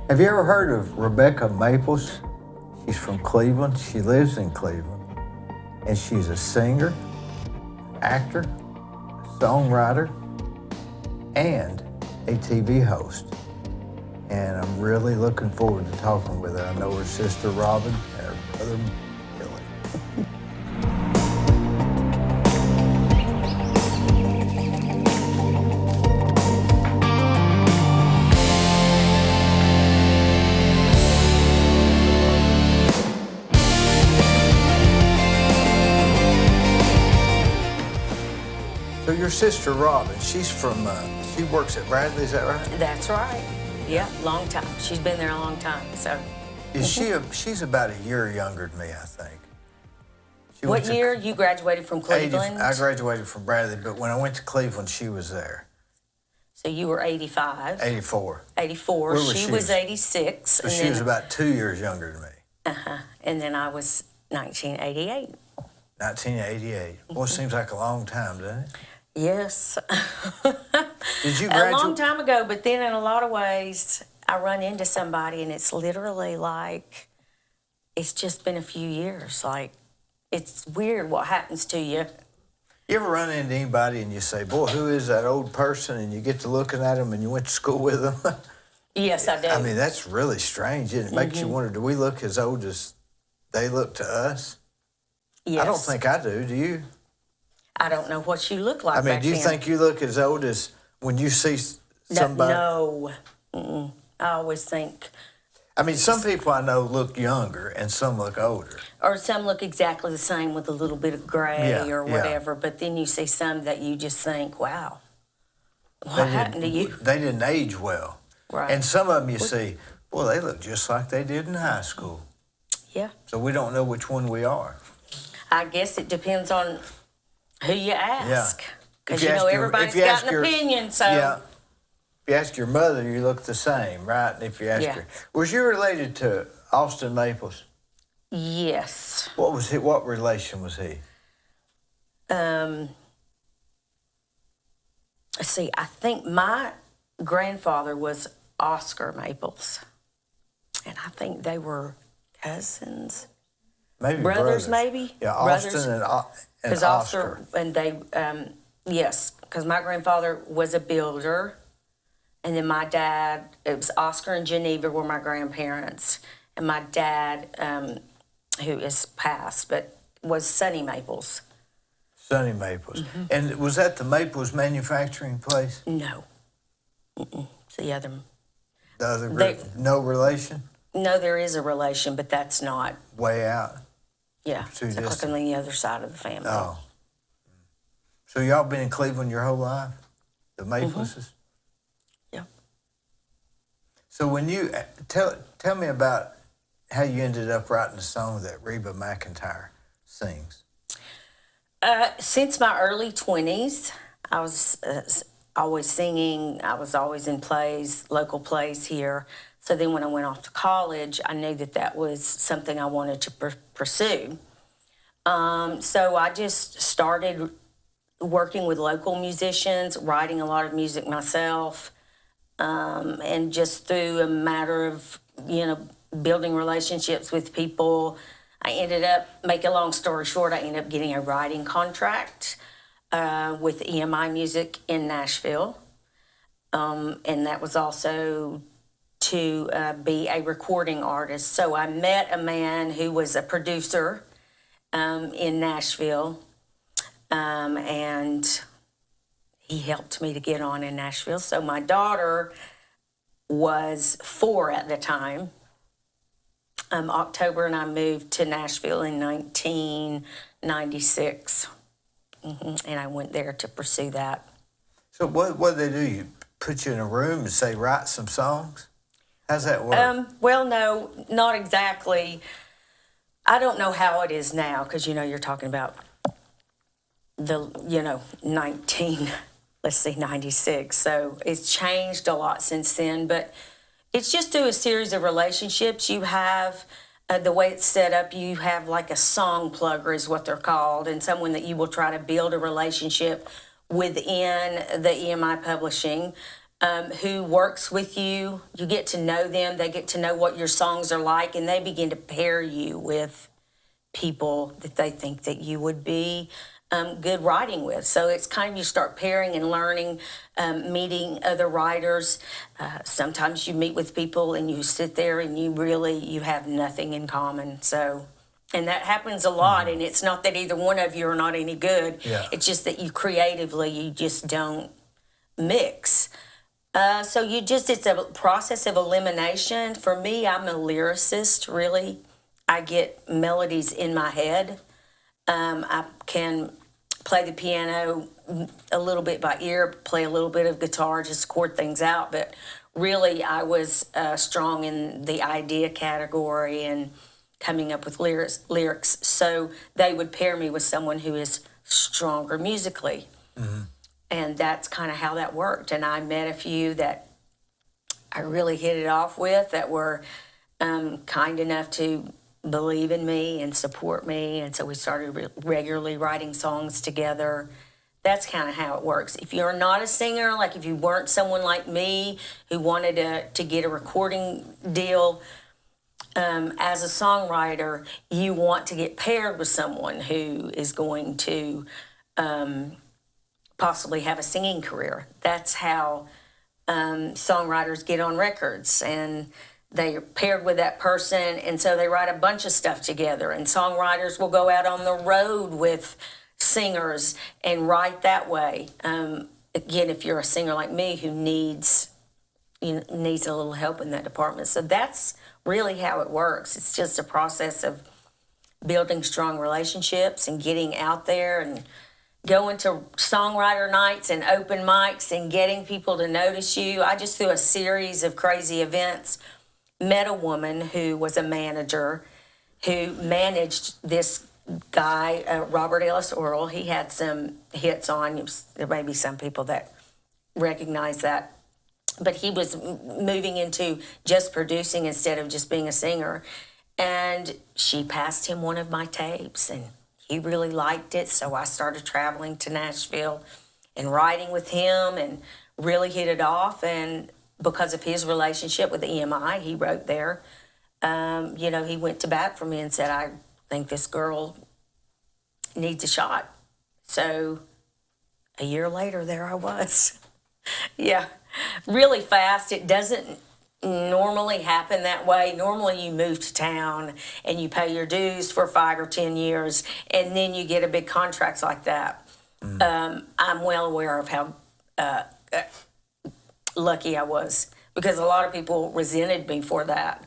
Have you ever heard of Rebecca Maples? She's from Cleveland. She lives in Cleveland. And she's a singer, actor, songwriter, and a TV host. And I'm really looking forward to talking with her. I know her sister Robin and her brother Billy. So your sister Robin, she's from, she works at Bradley, is that right? That's right. Yeah, long time. She's been there a long time, so. Is she's about a year younger than me, I think. She What went to year you graduated from 80 Cleveland? I graduated from Bradley, but when I went to Cleveland, she was there. So you were 85. 84. 84. Where was She she? was 86. So she was about 2 years younger than me. And then I was 1988. 1988. Well, it seems like a long time, doesn't it? Yes. Did you A graduate? long time ago, but then in a lot of ways, I run into somebody and it's literally like, it's just been a few years. Like, it's weird what happens to you. You ever run into anybody and you say, boy, who is that old person? And you get to looking at them and you went to school with them? Yes, I do. I mean, that's really strange. It makes you wonder, do we look as old as they look to us? Yes. I don't think I do. Do you? I don't know what you look like I mean, back do you then. think you look as old as when you see somebody? No. Mm-mm. I always think, I mean, some people I know look younger and some look older. or some look exactly the same with a little bit of gray Yeah, or yeah. whatever, but then you see some that you just think, wow, what happened to you? They didn't age well. Right. And some of them you see, well, they look just like they did in high school. Yeah. So we don't know which one we are. I guess it depends on who you ask. If Because, you you know, ask your- everybody's if you got ask an your- opinion, so. Yeah. If you ask your mother, you look the same, right? And if you ask Yeah. her, was you related to Austin Maples? Yes. What was he? What relation was he? See, I think my grandfather was Oscar Maples. And I think they were cousins. Maybe Brothers, maybe? Yeah, Brothers. Austin and Because Oscar. and they, yes, because my grandfather was a builder. And then my dad, it was Oscar and Geneva were my grandparents. And my dad, who is passed, but was Sonny Maples. Sonny Maples. And was that the Maples manufacturing place? No. It's the other. The other They- no relation? No, there is a relation, but that's not, Way out? yeah. Too It's like distant. on the other side of the family. Oh. So y'all been in Cleveland your whole life? The Mapleses? Yeah. So when you, tell me about how you ended up writing a song that Reba McEntire sings. Since my early 20s, I was always singing. I was always in plays, local plays here. So then when I went off to college, I knew that that was something I wanted to pursue. So I just started working with local musicians, writing a lot of music myself, and just through a matter of, building relationships with people, I ended up, make a long story short, I ended up getting a writing contract with EMI Music in Nashville. And that was also to be a recording artist. So I met a man who was a producer in Nashville, and he helped me to get on in Nashville. So my daughter was 4 at the time. October, and I moved to Nashville in 1996. And I went there to pursue that. So what do they do? You put you in a room and say, write some songs? How's that work? Well, no, not exactly. I don't know how it is now, because, you're talking about the, 96. So it's changed a lot since then, but it's just through a series of relationships. You have the way it's set up, you have like a song plugger is what they're called, and someone that you will try to build a relationship within the EMI publishing. who works with you. You get to know them. They get to know what your songs are like, and they begin to pair you with people that they think that you would be good writing with. So it's kind of you start pairing and learning, meeting other writers. Sometimes you meet with people and you sit there and you have nothing in common. So, and that happens a lot. And it's not that either one of you are not any good. Yeah. It's just that you just don't mix. So it's a process of elimination. For me, I'm a lyricist, really. I get melodies in my head. I can play the piano a little bit by ear, play a little bit of guitar, just chord things out. But really, I was strong in the idea category and coming up with lyrics. So they would pair me with someone who is stronger musically. And that's kind of how that worked. And I met a few that I really hit it off with that were kind enough to believe in me and support me. And so we started regularly writing songs together. That's kind of how it works. If you're not a singer, like if you weren't someone like me who wanted to get a recording deal, as a songwriter, you want to get paired with someone who is going to possibly have a singing career. That's how songwriters get on records, and they're paired with that person, and so they write a bunch of stuff together. And songwriters will go out on the road with singers and write that way. Again, if you're a singer like me who needs a little help in that department. So that's really how it works. It's just a process of building strong relationships and getting out there and going to songwriter nights and open mics and getting people to notice you. I just, through a series of crazy events, met a woman who was a manager who managed this guy, Robert Ellis Earl. He had some hits on. There may be some people that recognize that. But he was moving into just producing instead of just being a singer. And she passed him one of my tapes, and he really liked it. So I started traveling to Nashville and writing with him and really hit it off. And because of his relationship with EMI, he wrote there. He went to bat for me and said, I think this girl needs a shot. So a year later, there I was. Yeah, really fast. It doesn't normally happen that way. Normally you move to town and you pay your dues for 5 or 10 years, and then you get a big contract like that. I'm well aware of how lucky I was, because a lot of people resented me for that.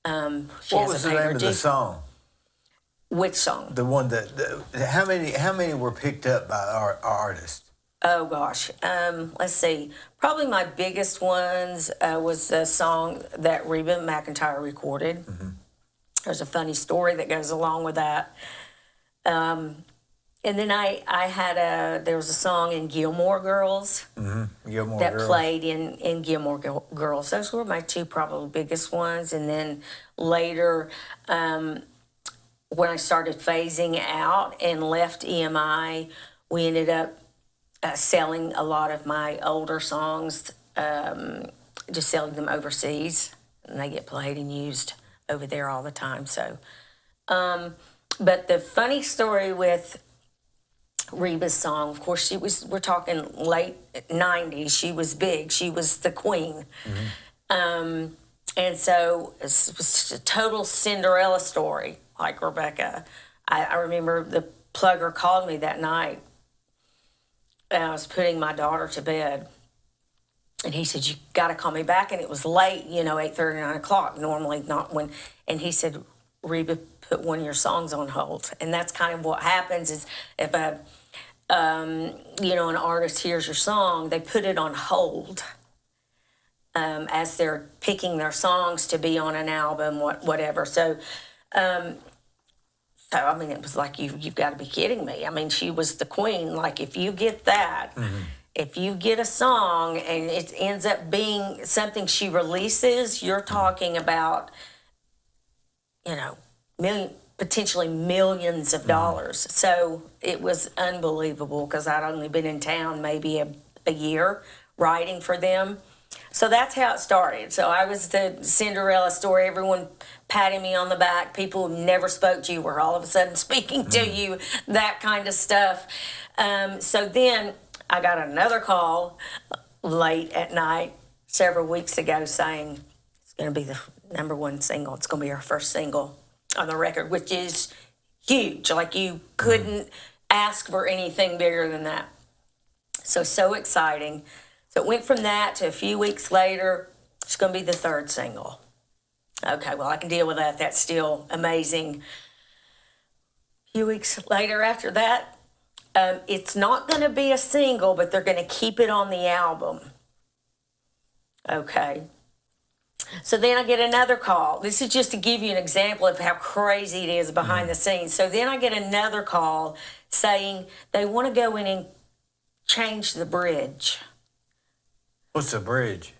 What was the name of the song? Which song? The one how many were picked up by our artists? Oh gosh, let's see. Probably my biggest ones was a song that Reba McEntire recorded. There's a funny story that goes along with that. And then I had there was a song in Gilmore Girls Gilmore that Girls. played in Gilmore Girls. Those were my two probably biggest ones. And then later, when I started phasing out and left EMI, we ended up selling a lot of my older songs, just selling them overseas, and they get played and used over there all the time. So, but the funny story with Reba's song, of course, we're talking late 90s. She was big. She was the queen. And so it was a total Cinderella story, like Rebecca. I remember the plugger called me that night. I was putting my daughter to bed, and he said, you got to call me back. And it was late, 8:30, 9 o'clock, normally not when. And he said, Reba put one of your songs on hold. And that's kind of what happens is if an artist hears your song, they put it on hold as they're picking their songs to be on an album, whatever. So, it was like, you've got to be kidding me. I mean, she was the queen. Like, if you get that, if you get a song and it ends up being something she releases, you're talking about, potentially millions of dollars. So it was unbelievable, because I'd only been in town maybe a year writing for them. So that's how it started. So I was the Cinderella story. Everyone patting me on the back. People who never spoke to you were all of a sudden speaking to you, that kind of stuff. So then I got another call late at night several weeks ago saying it's going to be the number one single. It's going to be our first single on the record, which is huge. Like you couldn't ask for anything bigger than that. So exciting. So it went from that to a few weeks later, it's going to be the third single. Okay, well, I can deal with that. That's still amazing. A few weeks later after that, it's not going to be a single, but they're going to keep it on the album. Okay. So then I get another call. This is just to give you an example of how crazy it is behind the scenes. So then I get another call saying they want to go in and change the bridge. What's a bridge?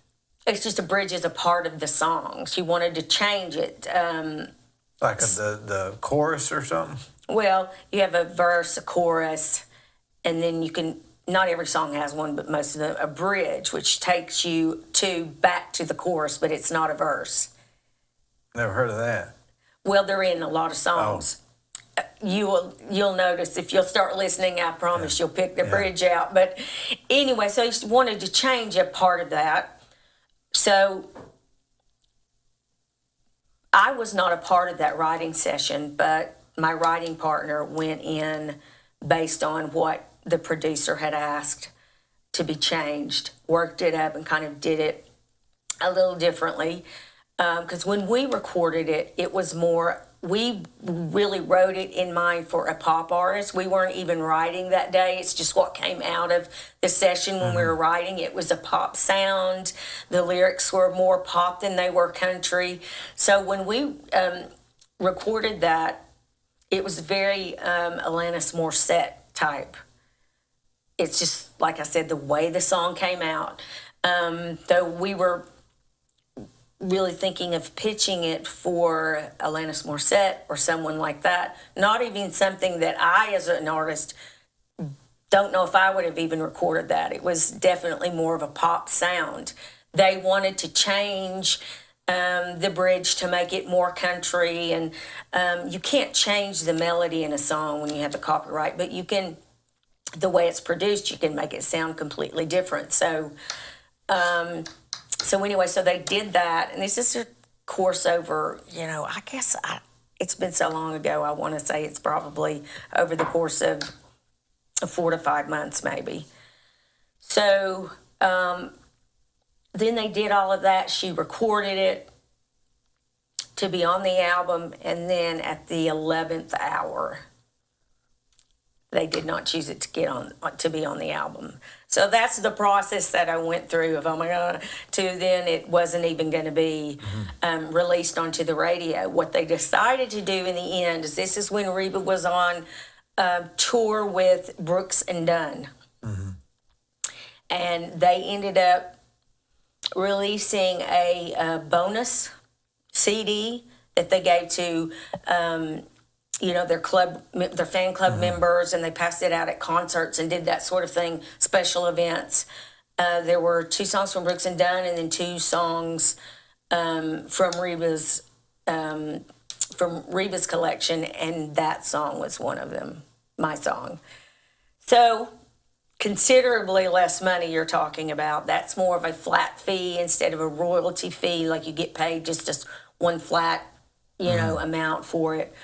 It's just a bridge is a part of the song. She wanted to change it. Like the chorus or something? Well, you have a verse, a chorus, and then you can, not every song has one, but most of them, a bridge, which takes you back to the chorus, but it's not a verse. Never heard of that. Well, they're in a lot of songs. You'll notice if you'll start listening, I promise you'll pick the bridge out. But anyway, so he wanted to change a part of that. So I was not a part of that writing session, but my writing partner went in based on what the producer had asked to be changed, worked it up and kind of did it a little differently. Because when we recorded it, it was more, we really wrote it in mind for a pop artist. We weren't even writing that day. It's just what came out of the session when we were writing. It was a pop sound. The lyrics were more pop than they were country. So when we recorded that, it was very Alanis Morissette type. It's just, like I said, the way the song came out. Though we were really thinking of pitching it for Alanis Morissette or someone like that. Not even something that I, as an artist, don't know if I would have even recorded that. It was definitely more of a pop sound. They wanted to change the bridge to make it more country, and you can't change the melody in a song when you have the copyright, but you can, the way it's produced, you can make it sound completely different. So anyway, so they did that, and this is a course over, I guess it's been so long ago, I want to say it's probably over the course of 4 to 5 months maybe. So then they did all of that. She recorded it to be on the album, and then at the 11th hour, they did not choose it to be on the album. So that's the process that I went through of, oh my God, to then it wasn't even going to be released onto the radio. What they decided to do in the end is, this is when Reba was on tour with Brooks and Dunn. And they ended up releasing a bonus CD that they gave to their fan club members, and they passed it out at concerts and did that sort of thing, special events. There were 2 songs from Brooks and Dunn, and then 2 songs from Reba's collection, and that song was one of them, my song. So considerably less money you're talking about. That's more of a flat fee instead of a royalty fee, like you get paid just one flat, amount for it.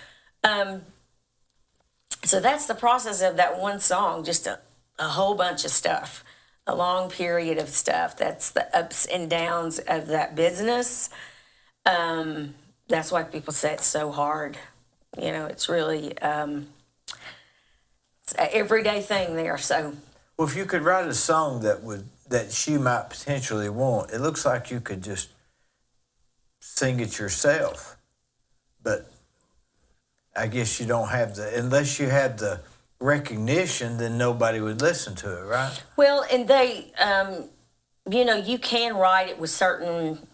So that's the process of that one song, just a whole bunch of stuff, a long period of stuff. That's the ups and downs of that business. That's why people say it's so hard. It's really it's an everyday thing there. So, well, if you could write a song that she might potentially want, it looks like you could just sing it yourself, but I guess you don't have unless you had the recognition, then nobody would listen to it, right? Well, and they, you can write it with certain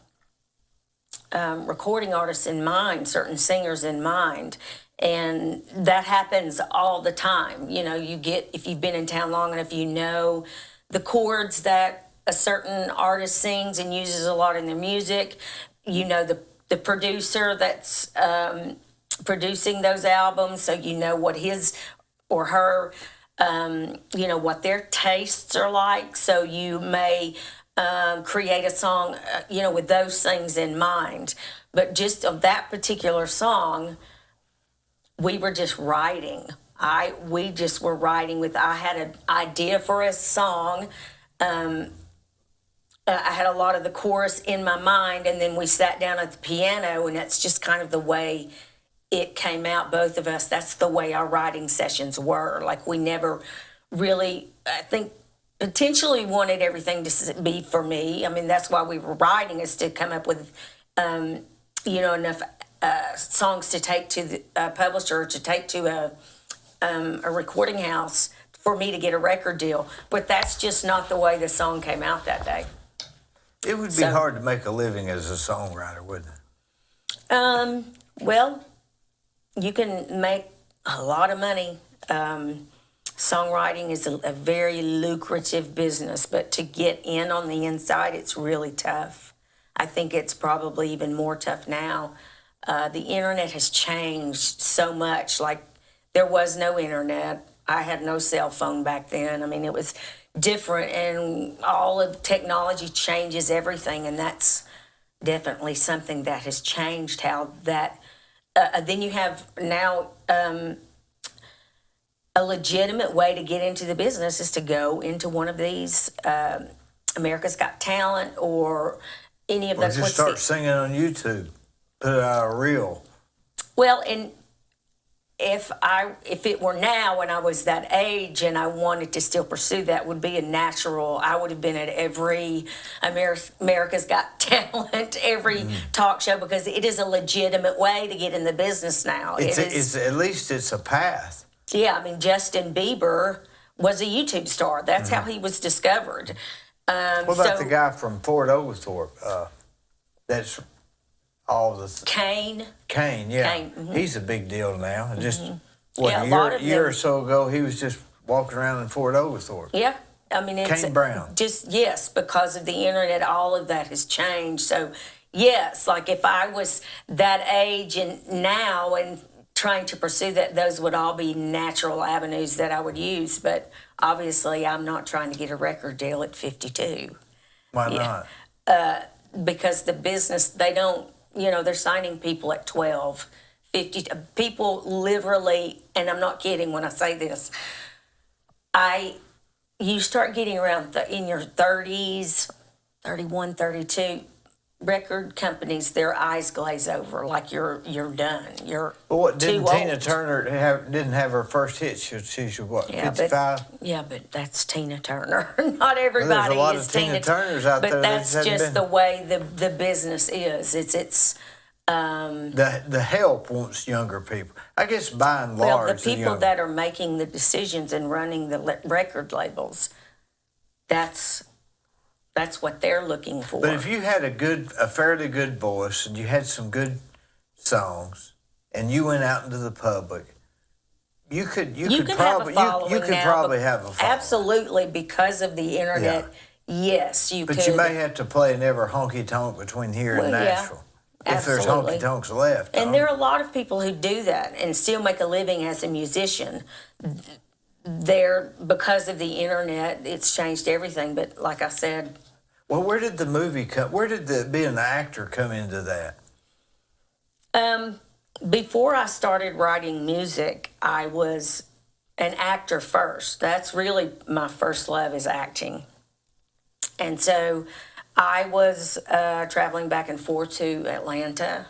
recording artists in mind, certain singers in mind, and that happens all the time. If you've been in town long enough, the chords that a certain artist sings and uses a lot in their music. You know the producer that's producing those albums, so you know what his or her, what their tastes are like. So you may create a song, with those things in mind. But just of that particular song, we were just writing. We just were writing I had an idea for a song. I had a lot of the chorus in my mind, and then we sat down at the piano, and that's just kind of the way it came out, both of us. That's the way our writing sessions were. Like, we never really, I think, potentially wanted everything to be for me. I mean, that's why we were writing, is to come up with, enough songs to take to the publisher, to take to a recording house for me to get a record deal. But that's just not the way the song came out that day. It would be hard to make a living as a songwriter, wouldn't it? Well, you can make a lot of money. Songwriting is a very lucrative business, but to get in on the inside, it's really tough. I think it's probably even more tough now. The internet has changed so much. Like, there was no internet. I had no cell phone back then. I mean, it was different, and all of technology changes everything, and that's definitely something that has changed how that. Then you have now a legitimate way to get into the business is to go into one of these America's Got Talent or any of those. Just start singing on YouTube, put it out a reel. Well, and if it were now when I was that age and I wanted to still pursue that, would be a natural. I would have been at every America's Got Talent, every talk show, because it is a legitimate way to get in the business now. It's at least it's a path. Yeah, I mean, Justin Bieber was a YouTube star. That's how he was discovered. What about the guy from Fort Oglethorpe? That's all the Kane, yeah. Kane, He's a big deal now. Just a year or so ago, he was just walking around in Fort Oglethorpe. Yeah, I mean, it's Kane Brown. Yes, because of the internet, all of that has changed. So yes, like if I was that age and now and trying to pursue that, those would all be natural avenues that I would use. But obviously, I'm not trying to get a record deal at 52. Why not? Because the business, they don't. They're signing people at 12, 50. People literally, and I'm not kidding when I say this, you start getting around in your 30s, 31, 32, record companies, their eyes glaze over like you're done. You're didn't too Tina old. Turner didn't have her first hit? She's what, 55? But that's Tina Turner. Not everybody there's a lot is of Tina Turners out there. But that's just the way the business is. It's the help wants younger people. I guess by and large, well, the people that are making the decisions and running the record labels, that's what they're looking for. But if you had a fairly good voice and you had some good songs, and you went out into the public, you could probably have a following. Absolutely, because of the internet. Yeah. Yes, you could. But you may have to play an ever honky tonk between here and Nashville. If there's honky tonks left. And there are a lot of people who do that and still make a living as a musician. Because of the internet, it's changed everything. But like I said, well, where did the movie come? Where did being an actor come into that? Before I started writing music, I was an actor first. That's really my first love, is acting. And so I was traveling back and forth to Atlanta.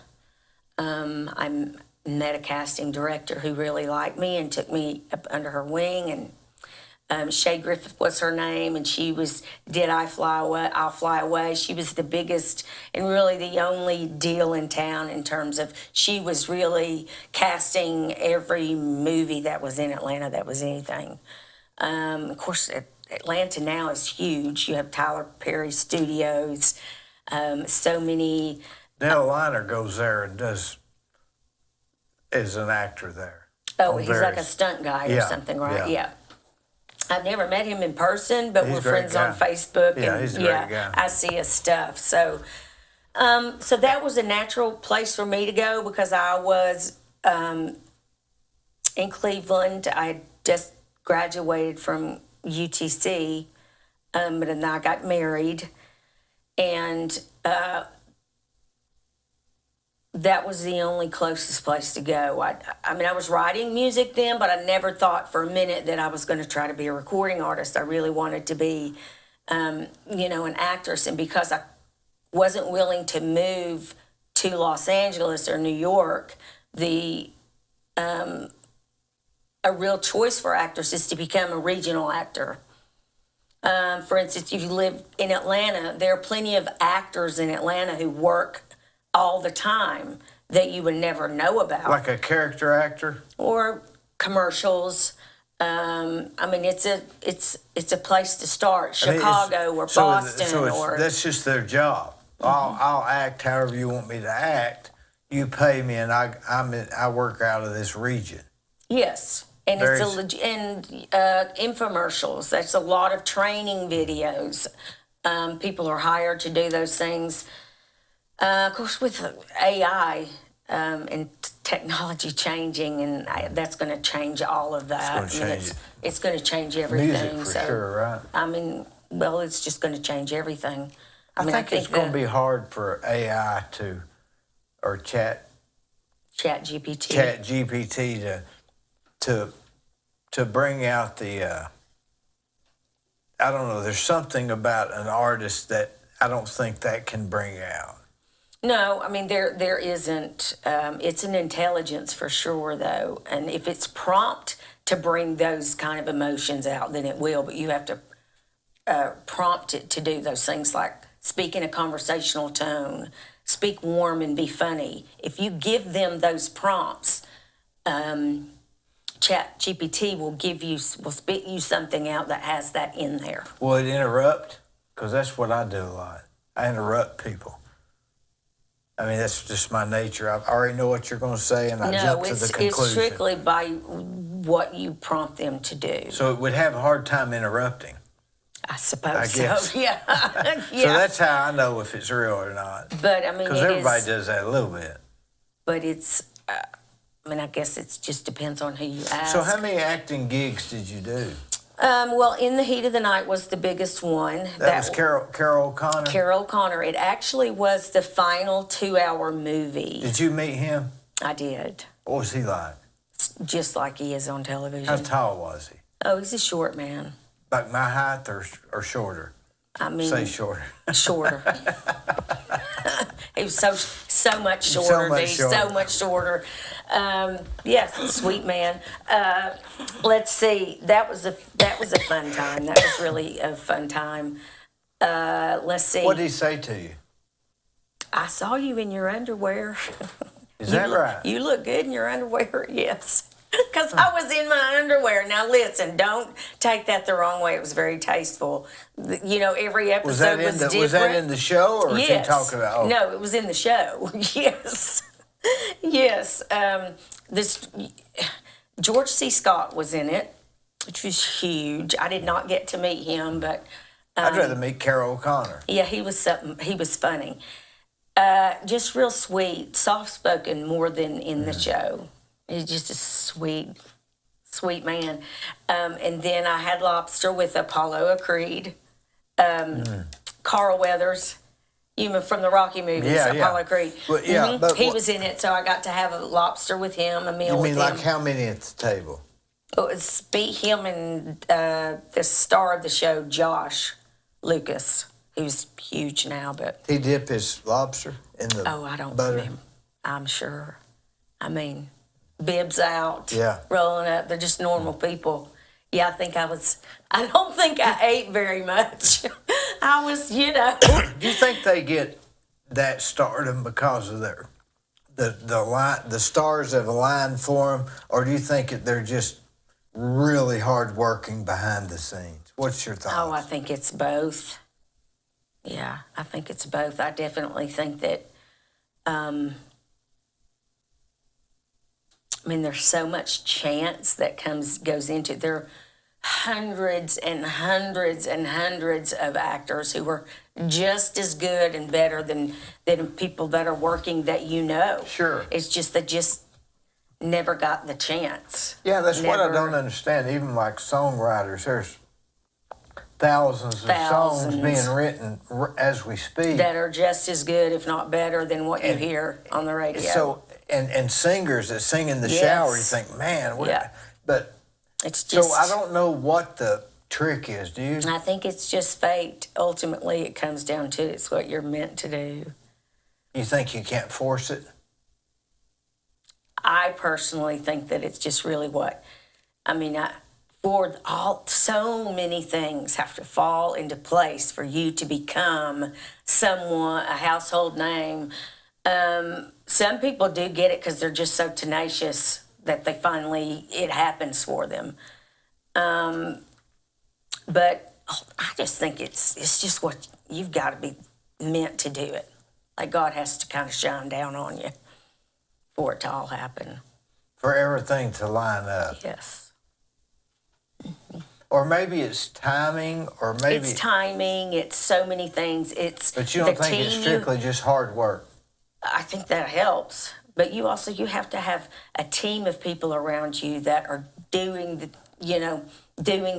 I met a casting director who really liked me and took me up under her wing, and Shay Griffith was her name, and she was Did I Fly Away? I'll Fly Away. She was the biggest and really the only deal in town in terms of she was really casting every movie that was in Atlanta that was anything. Of course, Atlanta now is huge. You have Tyler Perry Studios, so many. Nell Liner goes there and is an actor there. Oh, he's like a stunt guy or something, right? Yeah. I've never met him in person, but He's we're a great friends on guy. Facebook. Yeah, and he's a great guy. I see his stuff. So, so that was a natural place for me to go because I was in Cleveland. I had just graduated from UTC, but then I got married, and that was the only closest place to go. I mean, I was writing music then, but I never thought for a minute that I was going to try to be a recording artist. I really wanted to be, an actress. And because I wasn't willing to move to Los Angeles or New York, a real choice for actors is to become a regional actor. For instance, if you live in Atlanta, there are plenty of actors in Atlanta who work all the time that you would never know about. Like a character actor? Or commercials. I mean, it's a place to start. Chicago or Boston or that's just their job. I'll act however you want me to act. You pay me, and I work out of this region. yes, and infomercials. That's a lot of training videos. People are hired to do those things. Of course, with AI and technology changing, and that's going to change all of that. It's going to change everything. Music for sure, right? I mean, well, it's just going to change everything. I think it's going to be hard for AI or Chat GPT to bring out the. I don't know. There's something about an artist that I don't think that can bring out. No, I mean there isn't. It's an intelligence for sure, though, and if it's prompt to bring those kind of emotions out, then it will. But you have to prompt it to do those things, like speak in a conversational tone, speak warm, and be funny. If you give them those prompts, Chat GPT will spit you something out that has that in there. Will it interrupt? Because that's what I do a lot. I interrupt people. I mean, that's just my nature. I already know what you're going to say, and I jump to the conclusion. It's strictly by what you prompt them to do. So it would have a hard time interrupting. I suppose I guess. so. Yeah. Yeah. So that's how I know if it's real or not. But I mean, because everybody does that a little bit. But it's. I guess it just depends on who you ask. So how many acting gigs did you do? Well, In the Heat of the Night was the biggest one. That was Carol O'Connor? Carol O'Connor. It actually was the final 2-hour movie. Did you meet him? I did. What was he like? Just like he is on television. How tall was he? Oh, he's a short man. Like my height or shorter? I mean... Say shorter. Shorter. He was so much shorter. So much shorter. Yes, sweet man. Let's see. That was a fun time. That was really a fun time. Let's see. What did he say to you? I saw you in your underwear. Is that right? You look good in your underwear. Yes. Because I was in my underwear. Now listen, don't take that the wrong way. It was very tasteful. Every episode was different. Was that in the show, or yes. was he talking about? Oh. No, it was in the show. Yes, yes. George C. Scott was in it, which was huge. I did not get to meet him, but I'd rather meet Carol O'Connor. Yeah, he was something. He was funny. Just real sweet, soft spoken more than in the show. He's just a sweet man. And then I had lobster with Apollo Creed, Carl Weathers, from the Rocky movies, Apollo Creed. Well, but he was in it, so I got to have a lobster with him, a meal with him. You mean like how many at the table? It was him and the star of the show, Josh Lucas, who's huge now, but... He dipped his lobster in the I don't butter? remember. I'm sure. I mean... Bibs out, yeah, rolling up. They're just normal people. Yeah, I don't think I ate very much. I was, Do you think they get that stardom because of the stars have aligned for them, or do you think they're just really hardworking behind the scenes? What's your thoughts? Oh, I think it's both. Yeah, I think it's both. I definitely think that. There's so much chance that goes into it. hundreds and hundreds and hundreds of actors who are just as good and better than people that are working that you know. Sure. It's just they just never got the chance. Yeah, that's what I Never- don't understand. Even like songwriters, there's thousands of songs being written as we speak. That are just as good, if not better, than what you And- hear on the radio. So, and singers that sing in the Yes. shower, you think, man, what? Yeah. But it's just. so I don't know what the trick is. Do you? I think it's just fate. Ultimately, it comes down to it's what you're meant to do. You think you can't force it? I personally think that it's just really what, I mean, so many things have to fall into place for you to become someone, a household name. Some people do get it because they're just so tenacious that it happens for them. But I just think it's just what you've got to be meant to do it. Like God has to kind of shine down on you for it to all happen. For everything to line up. Yes. Or maybe it's timing, or maybe. It's timing. It's so many things. But you don't the think it's team strictly just hard work? I think that helps. But you have to have a team of people around you that are doing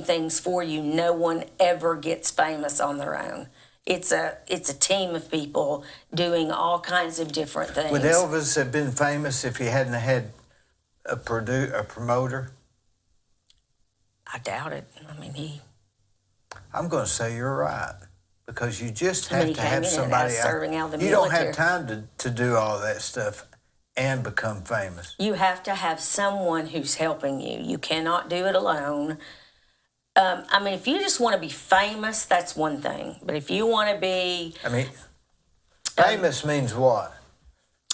things for you. No one ever gets famous on their own. It's a team of people doing all kinds of different things. Would Elvis have been famous if he hadn't had a promoter? I doubt it. I mean, I'm going to say you're right, because you just I mean, have he to came have in somebody as serving out of the You don't military. have time to do all that stuff and become famous. You have to have someone who's helping you. You cannot do it alone. I mean, if you just want to be famous, that's one thing. But if you want to be, I mean, famous means what?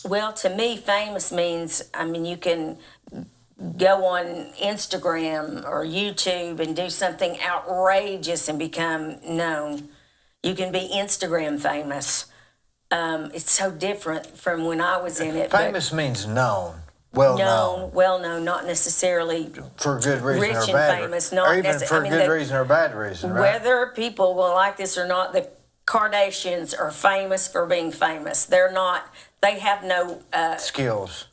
well, to me, famous means, I mean, you can go on Instagram or YouTube and do something outrageous and become known. You can be Instagram famous. It's so different from when I was in it. but Famous means known, well known, well known, not necessarily for good reason rich or and bad, famous, or not even necess- for I mean, good the- reason or bad reason, right? Whether people will like this or not, the Kardashians are famous for being famous. They're not. They have no Skills.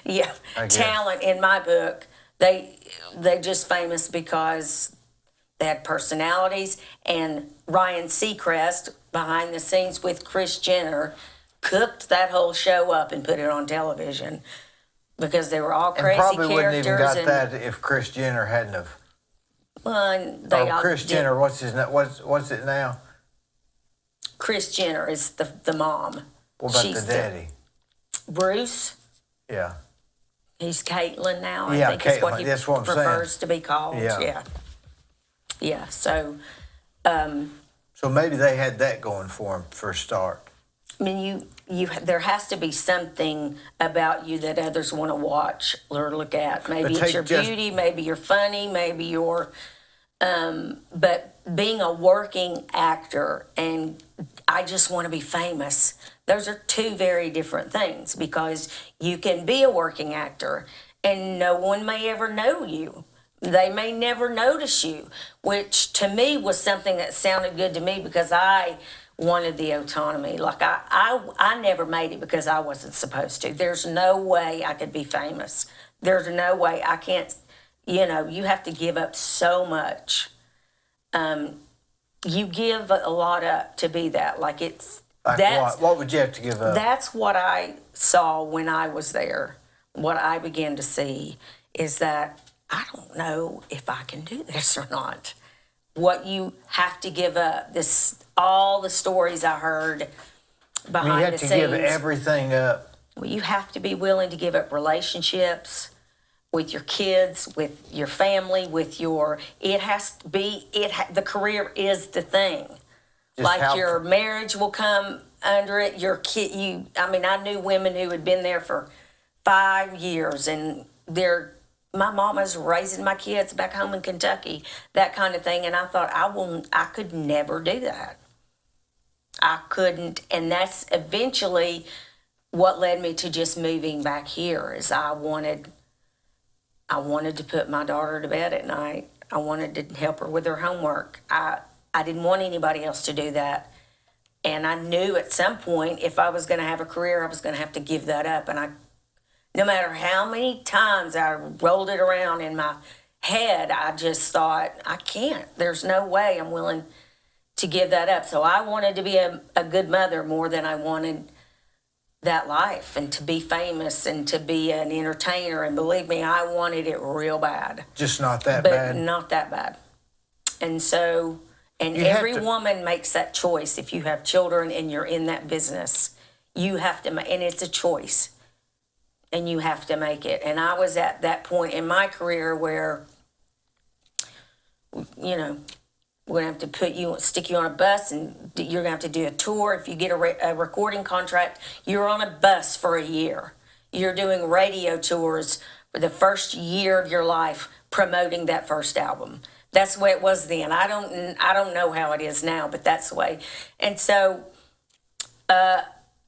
yeah I guess. talent in my book. They're just famous because they had personalities. And Ryan Seacrest, behind the scenes with Kris Jenner, cooked that whole show up and put it on television because they were all And crazy probably wouldn't even got characters. that if Kris Jenner hadn't have. And they all Kris did- Jenner, what's it now? Kris Jenner is the mom. What about She's the daddy? Bruce. Yeah. He's Caitlin now. Yeah, I think is what Caitlin, he that's what I'm saying. prefers to be called. Yeah. Yeah. So, So maybe they had that going for them for a start. I mean, there has to be something about you that others want to watch or look at. Maybe But it's your take just- beauty, maybe you're funny, maybe you're. But being a working actor and I just want to be famous, those are two very different things, because you can be a working actor and no one may ever know you. They may never notice you, which to me was something that sounded good to me because I wanted the autonomy. Like I never made it because I wasn't supposed to. There's no way I could be famous. There's no way I can't, you have to give up so much. You give a lot up to be that. Like Like what would you have to give up? that's what I saw when I was there. What I began to see is that I don't know if I can do this or not. What you have to give up, all the stories I heard behind You have the to scenes. give everything up. Well, you have to be willing to give up relationships with your kids, with your family, it has to be, the career is the thing. Just Like how- your marriage will come under it, your kid, I knew women who had been there for 5 years and my mama's raising my kids back home in Kentucky, that kind of thing. And I thought, I could never do that. I couldn't. And that's eventually what led me to just moving back here is I wanted to put my daughter to bed at night. I wanted to help her with her homework. I didn't want anybody else to do that. And I knew at some point, if I was going to have a career, I was going to have to give that up. And no matter how many times I rolled it around in my head, I just thought, I can't. There's no way I'm willing to give that up. So I wanted to be a good mother more than I wanted that life and to be famous and to be an entertainer. And believe me, I wanted it real bad. Just not that But bad. not that bad. And so, and You have every to- woman makes that choice. If you have children and you're in that business, you have to, and it's a choice. And you have to make it. And I was at that point in my career where, you know, we're going to have to stick you on a bus, and you're going to have to do a tour. If you get a recording contract, you're on a bus for a year. You're doing radio tours for the first year of your life, promoting that first album. That's the way it was then. I don't know how it is now, but that's the way. And so,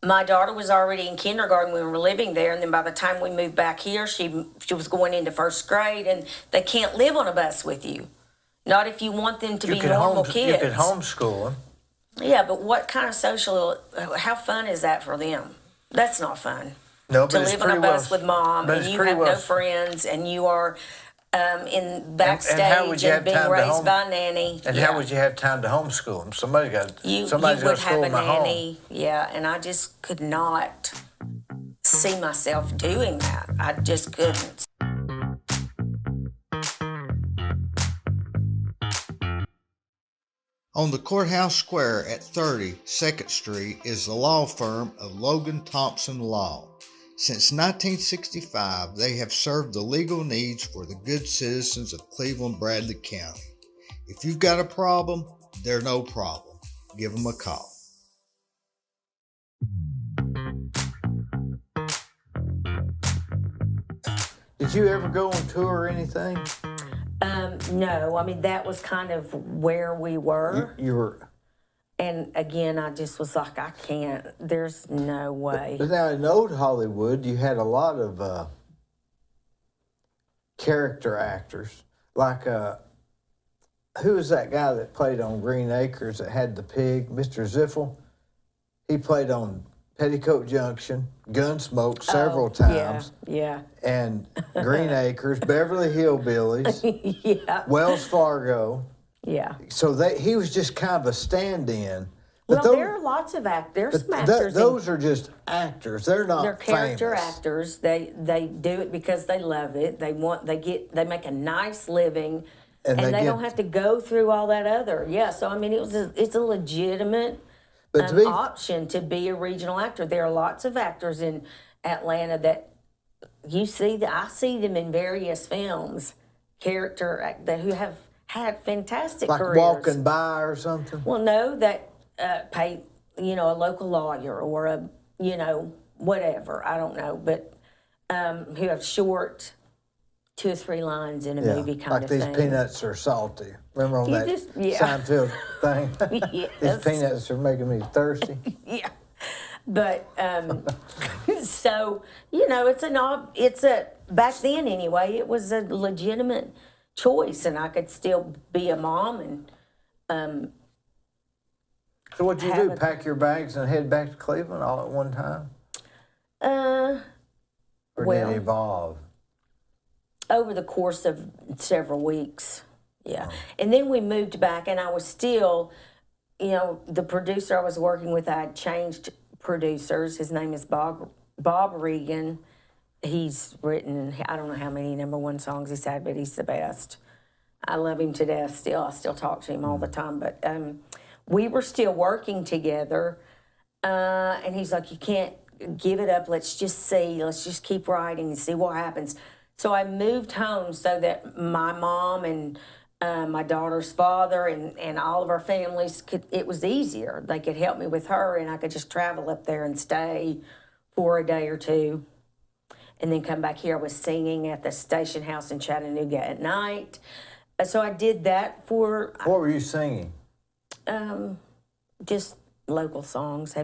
my daughter was already in kindergarten when we were living there, and then by the time we moved back here, she was going into first grade, and they can't live on a bus with you. Not if you want them to be normal kids. You could homeschool them. Yeah, but what kind of how fun is that for them? That's not fun. No, To but it's live on pretty a bus well, with mom, but and it's you pretty have well- no friends, and you are in how would backstage you have and being time to raised by a nanny. And Yeah. how would you have time to homeschool them? Somebody's got to You school would have a them at home. nanny, yeah, and I just could not see myself doing that. I just couldn't. On the courthouse square at 30 2nd Street is the law firm of Logan Thompson Law. Since 1965, they have served the legal needs for the good citizens of Cleveland Bradley County. If you've got a problem, they're no problem. Give them a call. Did you ever go on tour or anything? No, I mean, that was kind of where we were. You were. And again, I just was like, I can't. There's no way. But now in old Hollywood, you had a lot of character actors. Like, who was that guy that played on Green Acres that had the pig? Mr. Ziffel. He played on Petticoat Junction, Gunsmoke several times. Yeah. And Green Acres, Beverly Hillbillies, Yeah. Wells Fargo. Yeah. So he was just kind of a stand-in. Well, But there are lots of actors. There's some actors. those are just actors. They're not They're character famous. actors. They do it because they love it. They make a nice living, and they they get- don't have to go through all that other. Yeah. So I mean, it's a legitimate But to be option to be a regional actor. There are lots of actors in Atlanta that I see them in various films, who have had fantastic like careers. walking by or something. Well, no, that pay, a local lawyer or a, whatever, I don't know, but who have short 2 or 3 lines in a movie kind like of these thing. peanuts are salty. Remember on that yeah. Seinfeld thing? Yes. These peanuts are making me thirsty. Yeah. But, so, it's back then anyway, it was a legitimate choice, and I could still be a mom and, So what'd you do? Haven't- Pack your bags and head back to Cleveland all at one time? Or did well- it evolve? over the course of several weeks. Yeah. And then we moved back, and I was still, the producer I was working with, I had changed producers. His name is Bob Regan. He's written, I don't know how many #1 songs he's had, but he's the best. I love him to death still. I still talk to him all the time. But we were still working together, and he's like, you can't give it up. Let's just see. Let's just keep writing and see what happens. So I moved home so that my mom and my daughter's father and all of our families it was easier. They could help me with her, and I could just travel up there and stay for a day or two and then come back here. I was singing at the station house in Chattanooga at night. So I did that for What were you singing? just local songs.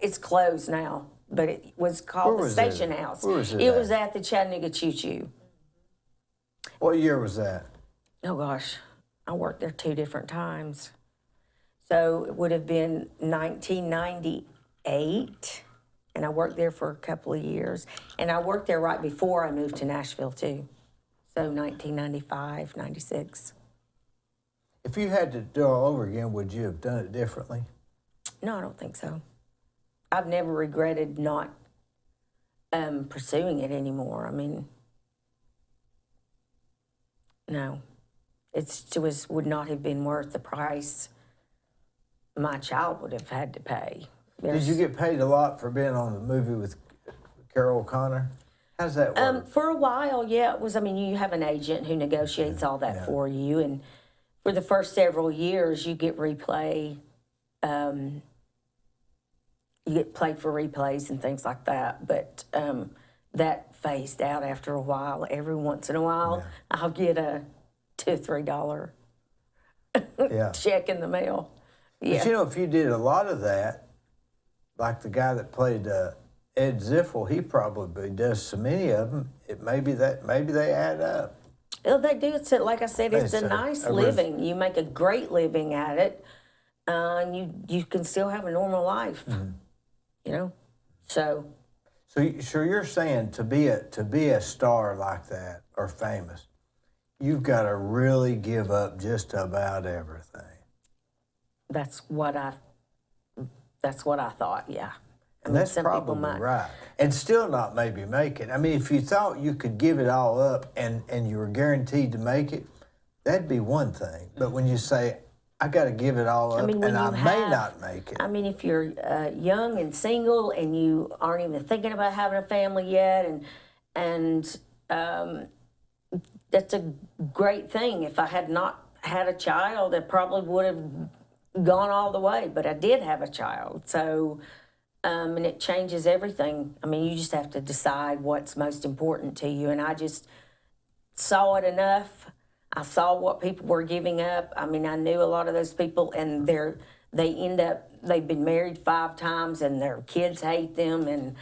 It's closed now, but it was called Where the was it? Station House. Where was it It at? was at the Chattanooga Choo Choo. What year was that? oh gosh, I worked there 2 different times. So it would have been 1998, and I worked there for a couple of years. And I worked there right before I moved to Nashville, too. So 1995, 96. If you had to do it all over again, would you have done it differently? No, I don't think so. I've never regretted not pursuing it anymore. I mean, no. It would not have been worth the price my child would have had to pay. Did you get paid a lot for being on the movie with Carol O'Connor? How's that work? For a while, yeah, it was. I mean, you have an agent who negotiates all that for you, and for the first several years, you get replay. You get paid for replays and things like that, but that phased out after a while. Every once in a while, I'll get a $2 or $3 check in the mail. Yeah. But you know, if you did a lot of that, like the guy that played Ed Ziffel, he probably does so many of them. Maybe they add up. Well, they do. It's like I said, it's a nice living. You make a great living at it, and you can still have a normal life. You know, so you're saying to be a star like that or famous, you've got to really give up just about everything. That's what I thought. Yeah. And that's probably right. And still not maybe make it. I mean, if you thought you could give it all up and you were guaranteed to make it, that'd be one thing. But when you say, I got to give it all up and I may not make it. I mean, if you're young and single and you aren't even thinking about having a family yet, and that's a great thing. If I had not had a child, it probably would have gone all the way. But I did have a child, so... and it changes everything. I mean, you just have to decide what's most important to you. And I just saw it enough. I saw what people were giving up. I mean, I knew a lot of those people, and they've been married 5 times, and their kids hate them, and,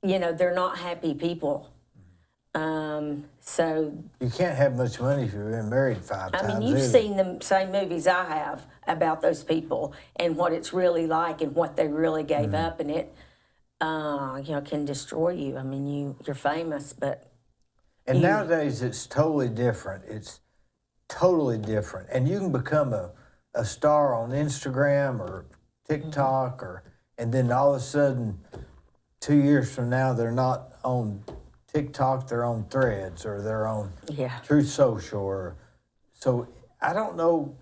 you know, they're not happy people. So you can't have much money if you've been married 5 times. I mean, you've seen the same movies I have about those people and what it's really like and what they really gave up, and it, you know, can destroy you. I mean, you're famous, but nowadays it's totally different. It's totally different, and you can become a star on Instagram or TikTok, and then all of a sudden, 2 years from now, they're not on TikTok, they're on Threads, or they're on Truth Social, so I don't know.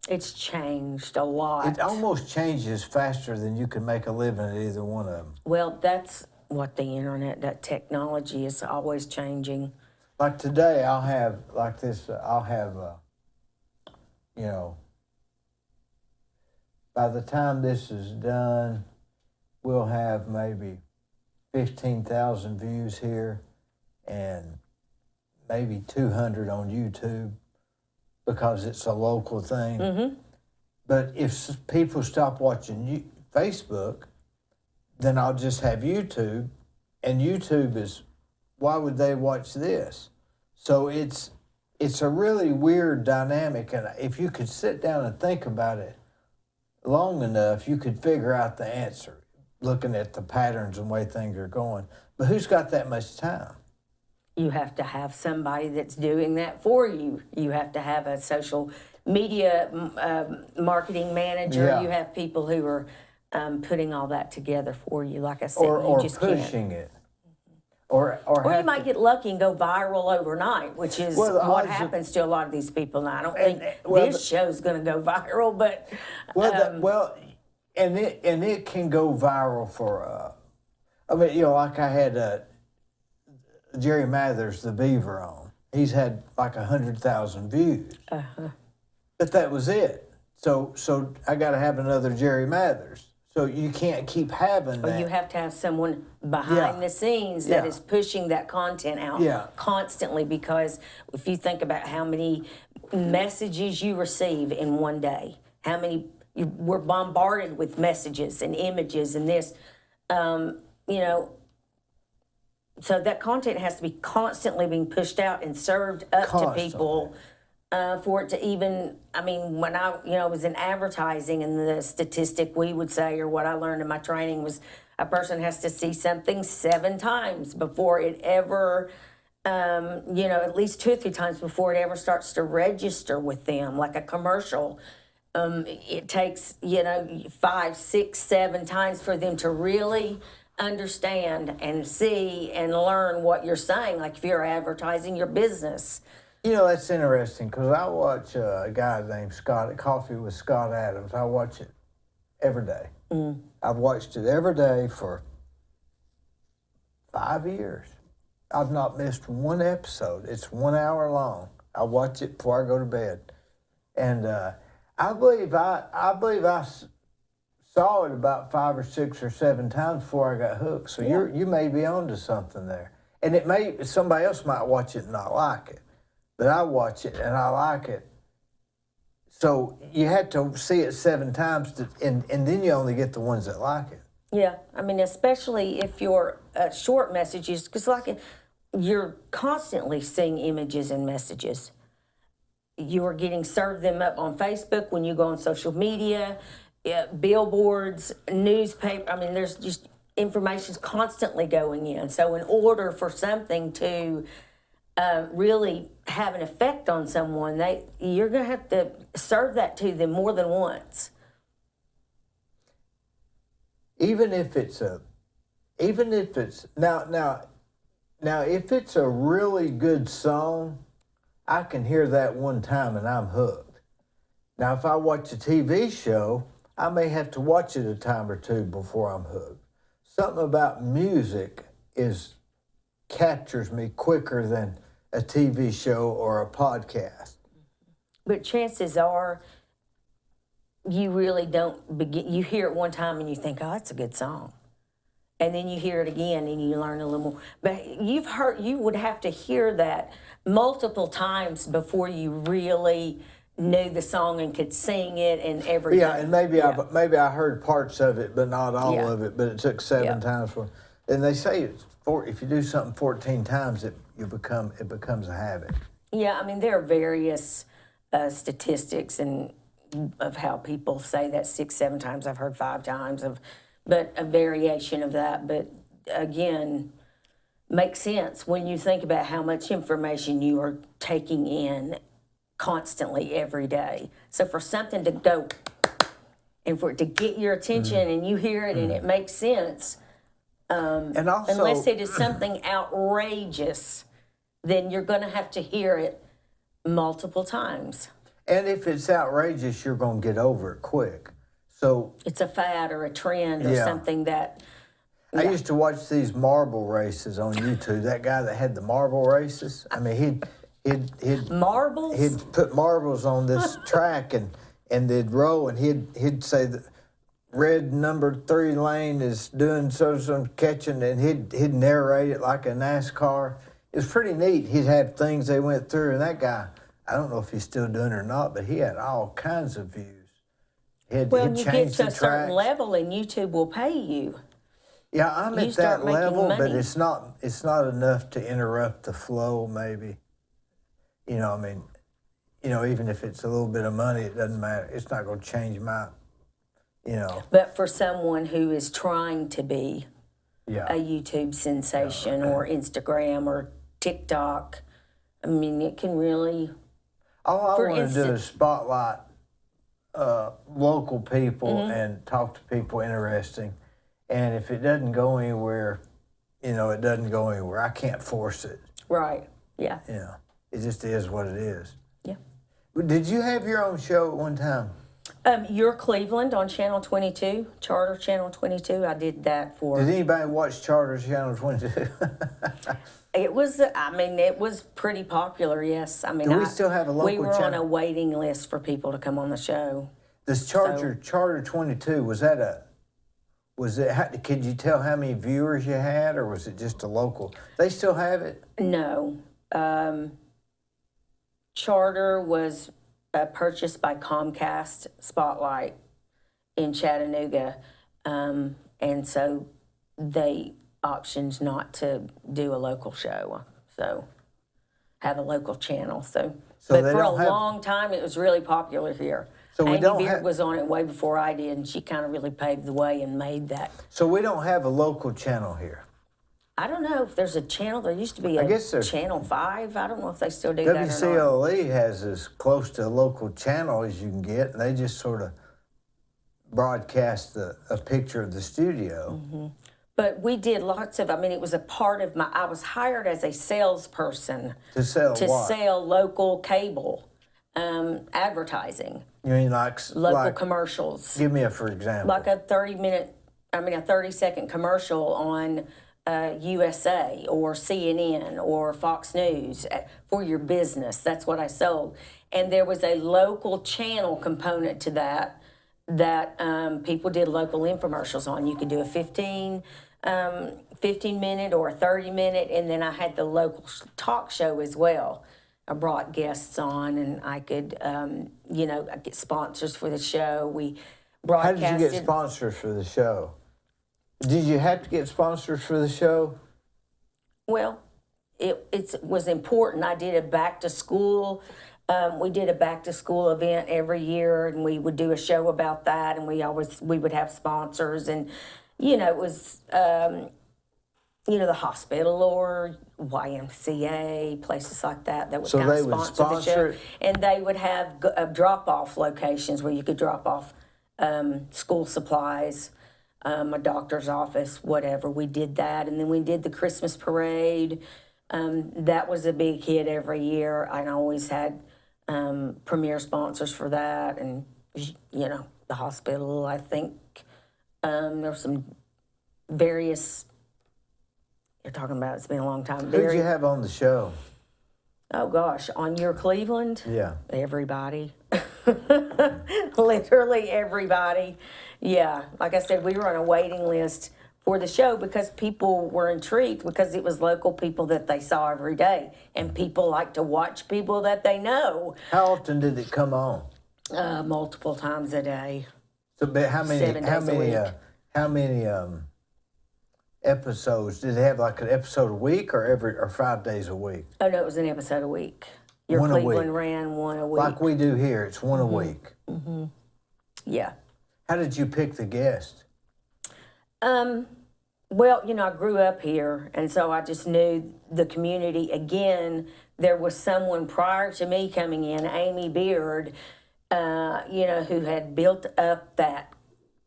It's changed a lot. It almost changes faster than you can make a living at either one of them. Well, that's what the internet, that technology is always changing. Like today, I'll have, you know, by the time this is done, we'll have maybe 15,000 views here and maybe 200 on YouTube because it's a local thing. But if people stop watching Facebook, then I'll just have YouTube, and YouTube is, why would they watch this? So it's a really weird dynamic, and if you could sit down and think about it long enough, you could figure out the answer, looking at the patterns and way things are going. But who's got that much time? You have to have somebody that's doing that for you. You have to have a social media marketing manager. Yeah. You have people who are putting all that together for you. Like I said, Or you just pushing can't. it. Or you might get lucky and go viral overnight, which is what happens to a lot of these people now. I don't think this show's going to go viral, but... And it can go viral for, I mean, you know, like I had Jerry Mathers, the Beaver, on. He's had like 100,000 views. But that was it. So I got to have another Jerry Mathers. So you can't keep having that. Or you have to have someone behind the scenes that is pushing that content out constantly, because if you think about how many messages you receive in one day, how many... We're bombarded with messages and images and this, you know, so that content has to be constantly being pushed out and served up to people for it to even, I mean, when I was in advertising, and the statistic we would say, or what I learned in my training, was a person has to see something 7 times before it ever, at least 2 or 3 times before it ever starts to register with them, like a commercial. It takes, 5, 6, 7 times for them to really understand and see and learn what you're saying, like if you're advertising your business. That's interesting because I watch a guy named Scott, Coffee with Scott Adams. I watch it every day. I've watched it every day for 5 years. I've not missed one episode. It's 1 hour long. I watch it before I go to bed. And I believe I saw it about 5 or 6 or 7 times before I got hooked. So you may be onto something there. And somebody else might watch it and not like it. But I watch it and I like it. So you had to see it 7 times, and then you only get the ones that like it. Yeah, I mean, especially if your short messages, because you're constantly seeing images and messages. You are getting served them up on Facebook when you go on social media, billboards, newspaper. I mean, there's just information's constantly going in. So in order for something to really have an effect on someone, you're going to have to serve that to them more than once. Even if it's now if it's a really good song, I can hear that one time and I'm hooked. Now, if I watch a TV show, I may have to watch it a time or 2 before I'm hooked. Something about music captures me quicker than a TV show or a podcast. But chances are, you really don't begin. You hear it one time and you think, "Oh, that's a good song," and then you hear it again and you learn a little more. But you would have to hear that multiple times before you really knew the song and could sing it and everything. Yeah, and maybe I heard parts of it, but not all of it. But it took 7 times for. And they say if you do something 14 times, it becomes a habit. Yeah, I mean, there are various statistics of how people say that 6, 7 times. I've heard 5 times but a variation of that. But again, makes sense when you think about how much information you are taking in constantly every day. So for something to go and for it to get your attention and you hear it and it makes sense, and also, unless it is something outrageous, then you're going to have to hear it multiple times. And if it's outrageous, you're going to get over it quick. So it's a fad or a trend or something that. I used to watch these marble races on YouTube. That guy that had the marble races. I mean, he'd marbles. He'd put marbles on this track and they'd roll, and he'd say that red number 3 lane is doing some catching, and he'd narrate it like a NASCAR. It was pretty neat. He'd have things they went through, and that guy, I don't know if he's still doing it or not, but he had all kinds of views. You get to a certain level, and YouTube will pay you. Yeah, I'm at that level, but it's not enough to interrupt the flow, maybe. Even if it's a little bit of money, it doesn't matter. It's not going to change my, But for someone who is trying to be a YouTube sensation or Instagram or TikTok, I mean, it can really... All I want to do is spotlight local people and talk to people interesting. And if it doesn't go anywhere, it doesn't go anywhere. I can't force it. Right, yeah. It just is what it is. Yeah. Did you have your own show at one time? Your Cleveland on Channel 22, Charter Channel 22. I did that for... Did anybody watch Charter Channel 22? It was pretty popular, yes. I mean, Do we still have a local we were channel? on a waiting list for people to come on the show. This Charter 22, could you tell how many viewers you had, or was it just a local? They still have it? No. Charter was purchased by Comcast Spotlight in Chattanooga, and so they optioned not to do a local show, so have a local channel. So So But they for a don't have. long time, it was really popular here. So we Amy don't Beard have- was on it way before I did, and she kind of really paved the way and made that. So we don't have a local channel here. I don't know if there's a channel. There used to be I a guess there's- Channel 5. I don't know if they still do that or not. WCOE has as close to a local channel as you can get, and they just sort of broadcast a picture of the studio. Mm-hmm. But we did lots of, it was a part of I was hired as a salesperson To sell to what? sell local cable advertising, You mean like local commercials. Give me a for example. Like a 30-second commercial on USA or CNN or Fox News for your business. That's what I sold. And there was a local channel component to that people did local infomercials on. You could do a 15-minute or a 30-minute, and then I had the local talk show as well. I brought guests on, and I could, I get sponsors for the show. We How broadcasted. did you get sponsors for the show? Did you have to get sponsors for the show? Well, it was important. I did a back to school. We did a back to school event every year, and we would do a show about that. And we would have sponsors, and it was the hospital or YMCA, places like that would So kind of they would sponsor the show, sponsor it? and they would have drop off locations where you could drop off school supplies. A doctor's office, whatever. We did that, and then we did the Christmas parade. That was a big hit every year. I always had premier sponsors for that, and the hospital. I think there were some various. You're talking about. It's been a long time. Who did you have on the show? Oh gosh, on your Cleveland. Yeah. Everybody. Literally everybody. Yeah, like I said, we were on a waiting list for the show because people were intrigued because it was local people that they saw every day, and people like to watch people that they know How often did it come on? multiple times a day. So, but how many? 7 How days a many? week. How many episodes did they have? Like an episode a week, or 5 days a week? Oh no, it was an episode a week. Your One a Cleveland week. ran one a week. Like we do here, it's one a Mm-hmm. week. Yeah. How did you pick the guest? Well, I grew up here, and so I just knew the community. Again, there was someone prior to me coming in, Amy Beard, who had built up that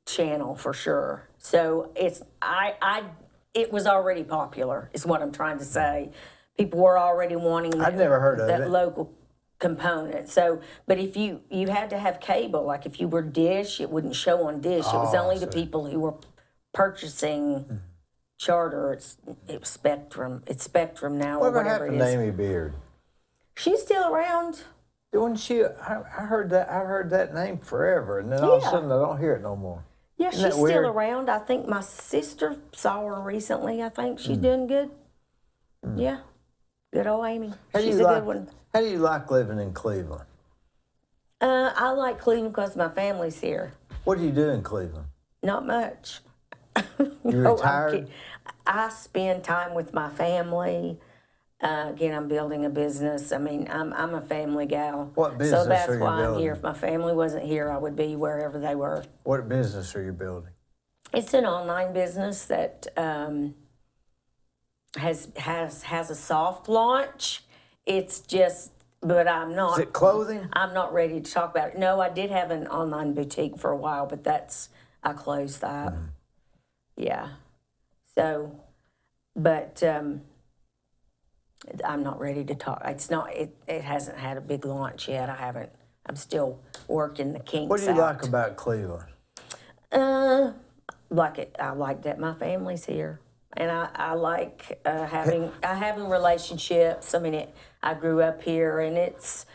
channel for sure. So it was already popular, is what I'm trying to say. People were already wanting I'd never heard of that it. local component. So, but if you had to have cable, like if you were Dish, it wouldn't show on Dish. It was only the people who were purchasing Charter. It was Spectrum. It's Spectrum now or Whatever whatever it happened to is. Amy Beard? She's still around. Wasn't she? I heard that name forever, and then all of a Yeah. sudden I don't hear it no more. Yeah, Isn't that she's weird? still around. I think my sister saw her recently. I think she's doing good. Yeah, good old Amy. She's a good one. How do you like living in Cleveland? I like Cleveland because my family's here. What do you do in Cleveland? Not much. You No, I'm retired? kidding. I spend time with my family. Again, I'm building a business. I'm a family gal. What business So that's are you why I'm building? here. If my family wasn't here, I would be wherever they were. What business are you building? It's an online business that has a soft launch. It's just, but I'm not. Is it clothing? I'm not ready to talk about it. No, I did have an online boutique for a while, but I closed that. Yeah. So, but I'm not ready to talk. It's not. It hasn't had a big launch yet. I'm still working the kinks What do you out. like about Cleveland? Like it. I like that my family's here, and I like having relationships. I grew up here, and it's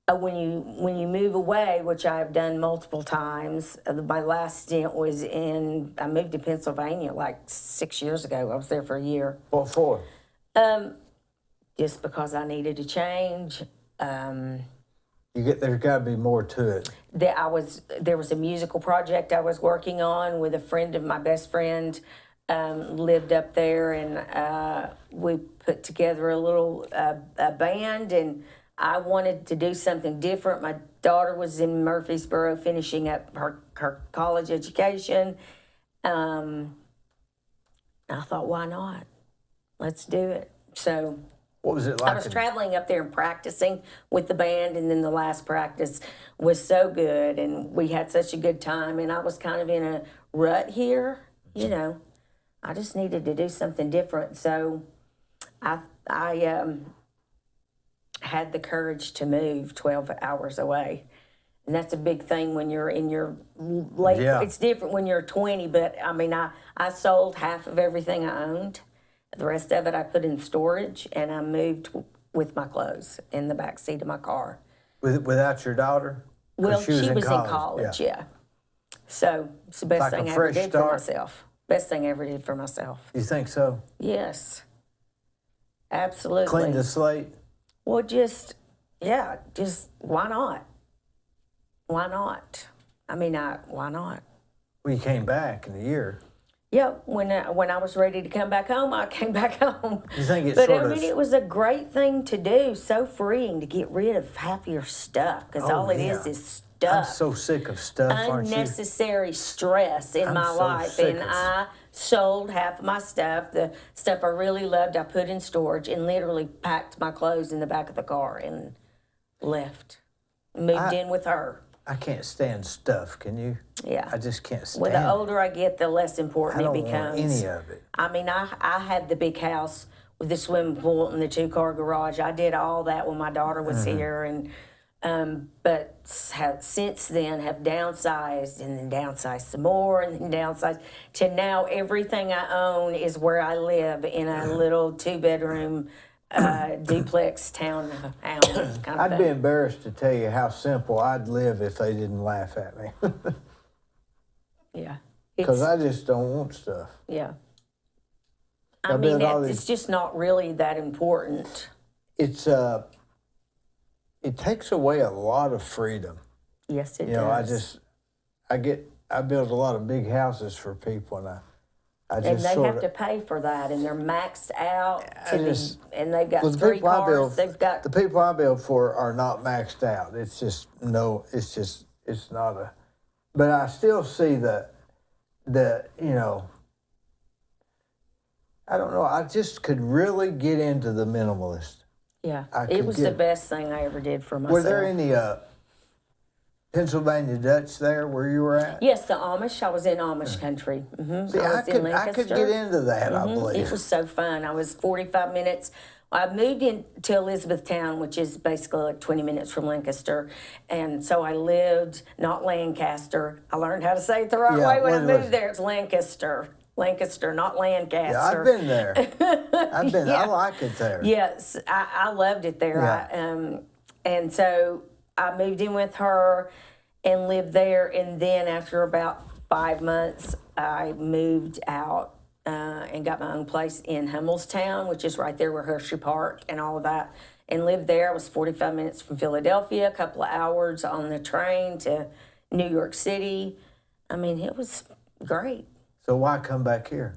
when you move away, which I've done multiple times. My last stint was I moved to Pennsylvania like 6 years ago. I was there for a year, What for? just because I needed to change. There's got to be more to it. There was a musical project I was working on with a friend of my best friend, lived up there, and we put together a little a band, and I wanted to do something different. My daughter was in Murfreesboro finishing up her college education. I thought, why not? Let's do it. So What was it I like? was traveling up there and practicing with the band, and then the last practice was so good, and we had such a good time, and I was kind of in a rut here, you know. I just needed to do something different, so I had the courage to move 12 hours away. And that's a big thing when you're in your late, Yeah. It's different when you're 20, but I mean, I sold half of everything I owned. The rest of it I put in storage, and I moved with my clothes in the back seat of my car. Without your daughter? 'Cause Well, she was in college. college, yeah. So it's the best Like a thing I ever fresh did for start? myself. Best thing I ever did for myself. You think so? Yes, absolutely. Clean the slate? Well, just why not? Why not? I mean, why not? Well, you came back in a year. Yeah, when I was ready to come back home, I came back home. You think it's But sort I of... mean, it was a great thing to do. So freeing to get rid of half your stuff, because Oh, all it yeah. is stuff. I'm so sick of stuff, aren't you? Unnecessary stress in I'm my so life, sick and of- I sold half of my stuff. The stuff I really loved, I put in storage, and literally packed my clothes in the back of the car and left. Moved in with her. I can't stand stuff, can you? Yeah. I just can't stand Well, the it. older I get, the less I important don't it becomes. want any of it. I mean, I had the big house with the swimming pool and the 2-car garage. I did all that when my daughter was here, and but since then have downsized and then downsized some more and then downsized to now everything I own is where I live in a little 2-bedroom duplex townhouse kind of I'd thing. be embarrassed to tell you how simple I'd live if they didn't laugh at me. Yeah. Because It's, I just don't want stuff. yeah. I I mean, built all it's these- just not really that important. It's it takes away a lot of freedom. Yes, it You know, does. I build a lot of big houses for people, and I And just they sort have of... to pay for that, and they're maxed out I to just- and they've got Well, the 3 people I cars. build, They've got the people I build for are not maxed out. It's just it's not a. But I still see the you know. I don't know. I just could really get into the minimalist. yeah. I It could was get- the best thing I ever did for myself. Were there any Pennsylvania Dutch there where you were at? Yes, the Amish. I was in Amish country. See, I was in I could get Lancaster. into that. I believe. It was so fun. I was 45 minutes. I moved into Elizabethtown, which is basically like 20 minutes from Lancaster. And so I lived, not Lancaster. I learned how to say it the right Yeah, way when I what was moved there. It's Lancaster. Lancaster, not Lancaster. Yeah, I've been there. I've been. I Yeah. like it there. Yes, I loved it there. Yeah. And so I moved in with her and lived there. And then after about 5 months, I moved out and got my own place in Hummelstown, which is right there where Hershey Park and all of that, and lived there. I was 45 minutes from Philadelphia, a couple of hours on the train to New York City. I mean, it was great. So why come back here?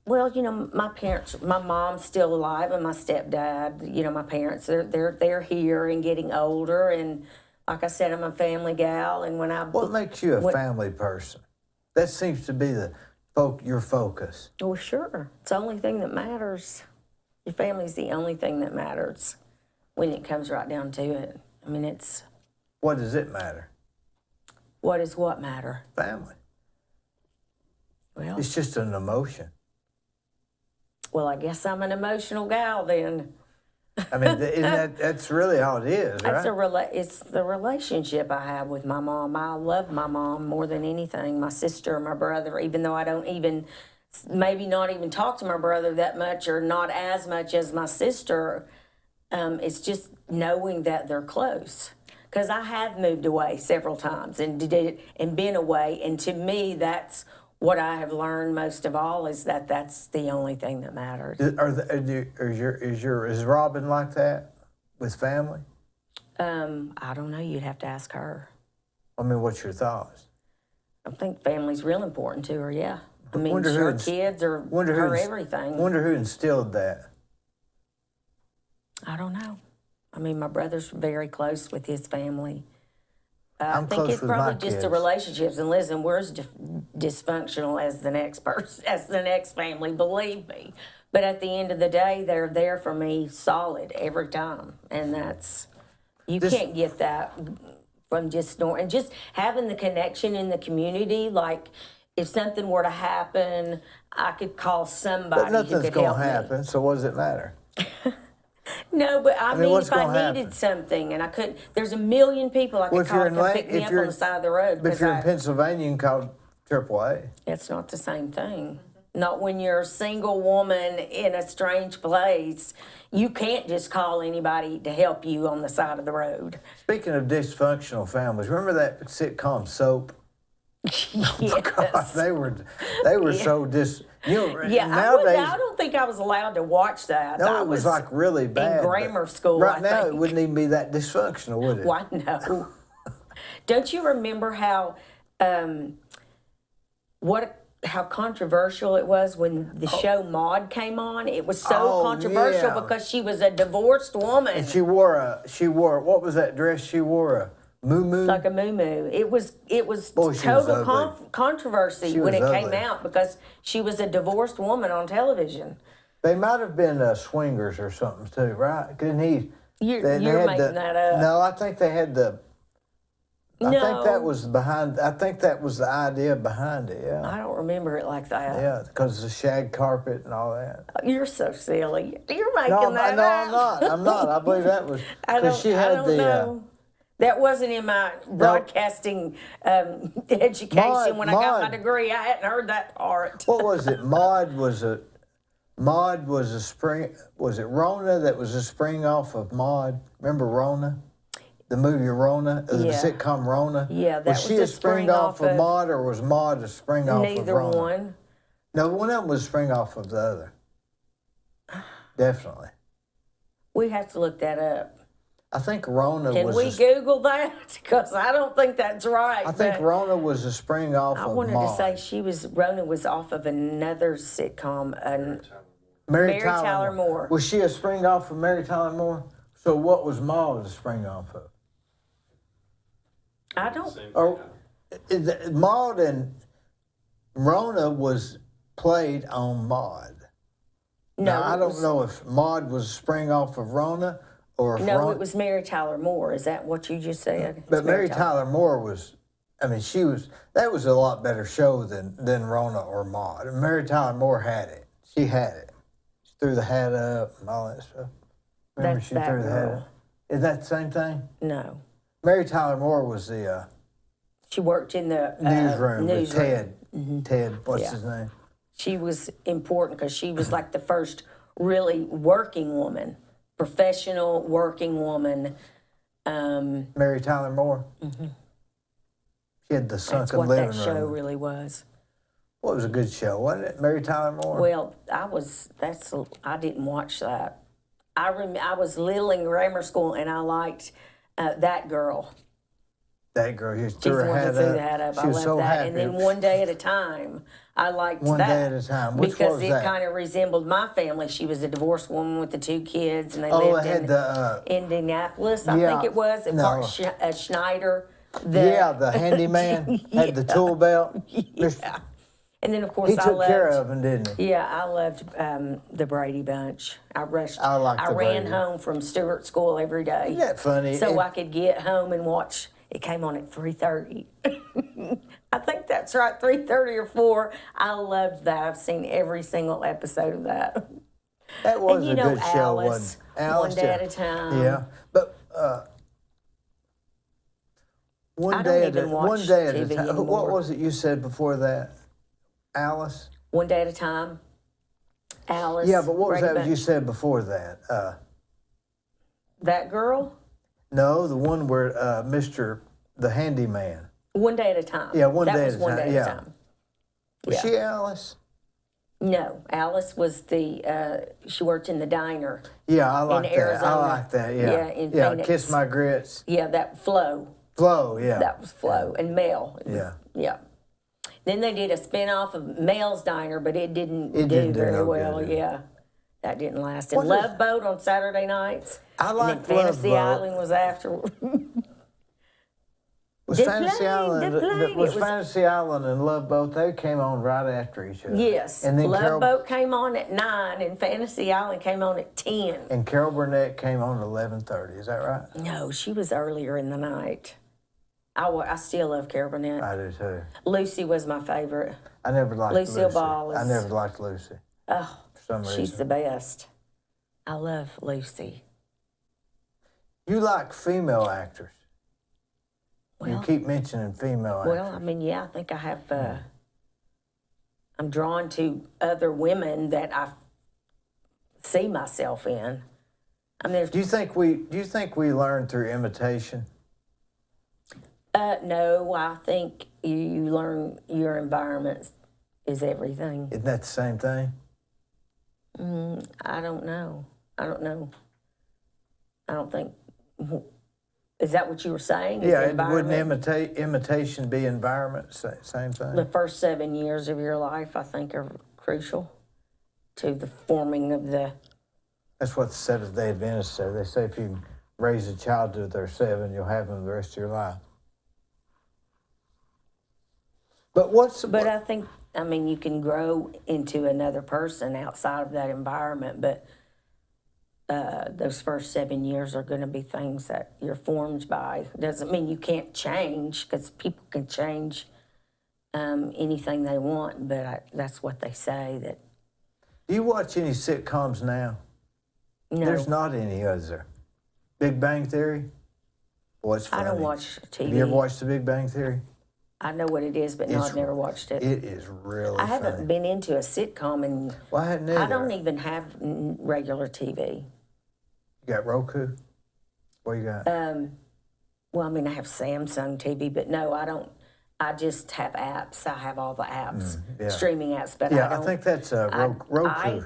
Well, you know, my parents, my mom's still alive, and my stepdad. You know, my parents, they're here and getting older, and like I said, I'm a family gal, and when I What makes you a family person? That seems to be your focus. well, sure, it's the only thing that matters. Your family's the only thing that matters when it comes right down to it. I mean, it's What does it matter? what does what matter? Family. Well, It's just an emotion. I guess I'm an emotional gal then. I mean, that's really all it is, That's right? it's the relationship I have with my mom. I love my mom more than anything. My sister, my brother, even though I don't even, maybe not even talk to my brother that much or not as much as my sister, it's just knowing that they're close. Because I have moved away several times and been away, and to me, that's what I have learned most of all is that that's the only thing that matters. Is Robin like that with family? I don't know. You'd have to ask her. I mean, what's your thoughts? I think family's real important to her. Yeah. I mean, Wonder who her ins- kids are Wonder who her ins- everything. Wonder who instilled that. I don't know. I mean, my brother's very close with his family. I I'm think close it's with my probably just the kids. relationships. And listen, we're as dysfunctional as the next person, as the next family, believe me. But at the end of the day, they're there for me solid every time. And that's, you can't get that from just and just having the connection in the community. Like, if something were to happen, I could call somebody But who nothing's could going help to me. happen, so what does it matter? No, but I mean, what's if I gonna needed happen? something and I couldn't, there's a million people I could Well, if call you're to in come La- pick me if up you're- on the side of the road. But if 'cause you're in Pennsylvania, you can call AAA. It's not the same thing. Not when you're a single woman in a strange place. You can't just call anybody to help you on the side of the road. Speaking of dysfunctional families, remember that sitcom Soap? Yes. They were so Yeah, nowadays. I don't think I was allowed to watch that. No, I it was like really bad. in but grammar school. Right I now, think. it wouldn't even be that dysfunctional, would it? Why no? Don't you remember how how controversial it was when the show Maude came on? It was so Oh, controversial yeah. because she was a divorced woman. And she wore what was that dress she wore? A muumuu? Like a muumuu. It was Boy, she was total ugly. controversy She when was it came ugly. out because she was a divorced woman on television. They might have been swingers or something too, right? Couldn't he? You're they had making that up. No, I think they had the. I think No. that was behind. I think that was the idea behind it. Yeah. I don't remember it like that. Yeah, because the shag carpet and all that. You're so silly. You're making No, that no, up. I'm not. I'm not. I believe that was I because she I had don't the. know. That wasn't in my broadcasting education Maude- when I got my Maude. degree. I hadn't heard that part. What was it? Maude was a spring. Was it Rona that was a spring off of Maude? Remember Rona? The movie Rona, the Yeah. sitcom Rona. Yeah, that was she was a a spring spring off off of of- Maude, or was Maude a spring off of Neither Rona? one. No, one of them was a spring off of the other. Definitely. We have to look that up. I think Rona Can was. we Google that? Because I don't think that's right. I think but Rona was a spring off I of wanted Maude. to say Rona was off of another sitcom. Mary Tyler Moore. Was she a spring off of Mary Tyler Moore? So what was Maude a spring off of? I don't. Or Maude and Rona was played on Maude. No, Now, I it don't was- know if Maude was a spring off of Rona or if No, Rona, it was Mary Tyler Moore. Is that what you just said? It's but Mary Tyler Moore was. I mean, that was a lot better show than Rona or Maude. And Mary Tyler Moore had it. She had it. She threw the hat up and all that stuff. Remember That's she that threw the hat girl. up? Is that the same thing? No. Mary Tyler Moore was the She worked in the newsroom with newsroom. Ted. Ted, what's Yeah. his name? She was important because she was like the first really working woman, professional working woman. Mary Tyler Moore. She had the That's sunken what living that show room. really was. Well, it was a good show, wasn't it? Mary Tyler Moore. Well, I didn't watch that. I was little in grammar school and I liked that girl. That girl, she She's threw the her one that hat threw up. the hat up. She I was loved so that. happy. And then One Day at a Time, I liked One that. Day at a Time. Which because was it that? kind of resembled my family. She was a divorced woman with the 2 kids, and they Oh, lived it had in the Indianapolis, I yeah, think it was, at no. Park Schneider. the handyman had the tool belt. Yeah. And then, of course, He I took loved. care of him, didn't he? Yeah, I loved the Brady Bunch. I liked the ran Brady. home from Stewart School every day. Isn't that funny? So I could get home and watch. It came on at 3:30. I think that's right, 3:30 or 4. I loved that. I've seen every single episode of that. That was and you a know good show, Alice, wasn't it? Alice, One Day yeah. at a Time. Yeah, but I don't even watch one day at a TV time. What anymore. was it you said before that? Alice. One Day at a Time. Alice. Yeah, but what was Brady that you Bunch. said before that? That girl? No, the one where the handyman. One Day at a Time. Yeah, One that Day was at a One Time, Day yeah. at a Time. Was Yeah. she Alice? No, Alice was she worked in the diner. Yeah, I like that. I Arizona. like that. Yeah, Yeah, in Phoenix. Kiss My Grits. Yeah, that Flo. Flo. Yeah. That was Flo. And Mel. Yeah. Yeah. Then they did a spin-off of Mel's Diner, but it didn't do didn't do very no well. good, did it? Yeah. That didn't last. And What is- Love Boat on Saturday nights. I And liked then Love Fantasy Boat. Island was after. Was The Fantasy plane, Island? the plane. Was It was- Fantasy Island and Love Boat? They came on right after each other. Yes. And then Love Boat came on at 9 and Fantasy Island came on at 10. And Carol Burnett came on at 11:30. Is that right? No, she was earlier in the night. I still love Carol Burnett. I do too. Lucy was my favorite. I never liked Lucille Lucy. Ball is- I never liked Lucy Oh, for some reason. she's the best. I love Lucy. You like female actors. You Well, keep mentioning female actors. well, I mean, yeah, I think I have. I'm drawn to other women that I see myself in. I mean, there's Do you think we learn through imitation? no. I think you learn your environment is everything. Isn't that the same thing? I don't know. I don't think. Is that what you were saying? Is Yeah, the wouldn't environment? imitation be environment? Same thing. The first 7 years of your life, I think, are crucial to the forming of the. That's what the Seventh-day Adventists say. They say if you raise a child to their 7, you'll have them the rest of your life. But But I think, I mean, you can grow into another person outside of that environment, but those first 7 years are going to be things that you're formed by. Doesn't mean you can't change, because people can change anything they want, but that's what they say. That do you watch any sitcoms now? no, There's not any, is there? Big Bang Theory? Boy, it's funny. I don't watch TV. Have you ever watched The Big Bang Theory? I know what it is, but no, I've never watched it. It is really I haven't funny. been into a sitcom, and Well, I hadn't I either. don't even have regular TV. You got Roku? What you got? Well, I mean, I have Samsung TV, but no, I don't. I just have apps. I have all the apps, yeah. streaming apps, but Yeah, I don't. I think that's Roku.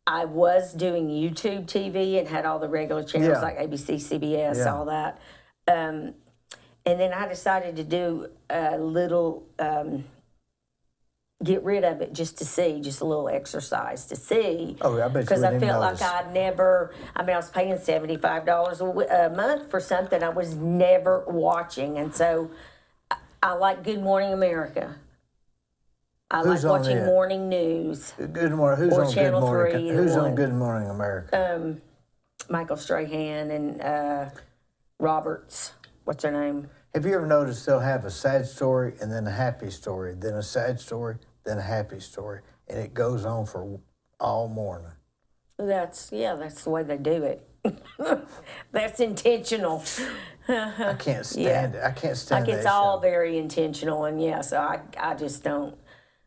I was doing YouTube TV and had all the regular channels Yeah. like ABC, CBS, Yeah. all that. And then I decided to do a little, get rid of it just to see, just a little exercise to see. Oh, I bet you Because I wouldn't even felt like notice. I'd never, I mean, I was paying $75 a month for something I was never watching. And so I like Good Morning America. I Who's like on watching it? morning news. Good morning. Who's or on Good Channel Morning? 3, either Who's on one. Good Morning America? Michael Strahan and Roberts. What's her name? Have you ever noticed they'll have a sad story and then a happy story, then a sad story, then a happy story, and it goes on for all morning. That's the way they do it. That's intentional. I can't stand it. I can't stand Like it's that all show. very intentional, and yeah, so I just don't.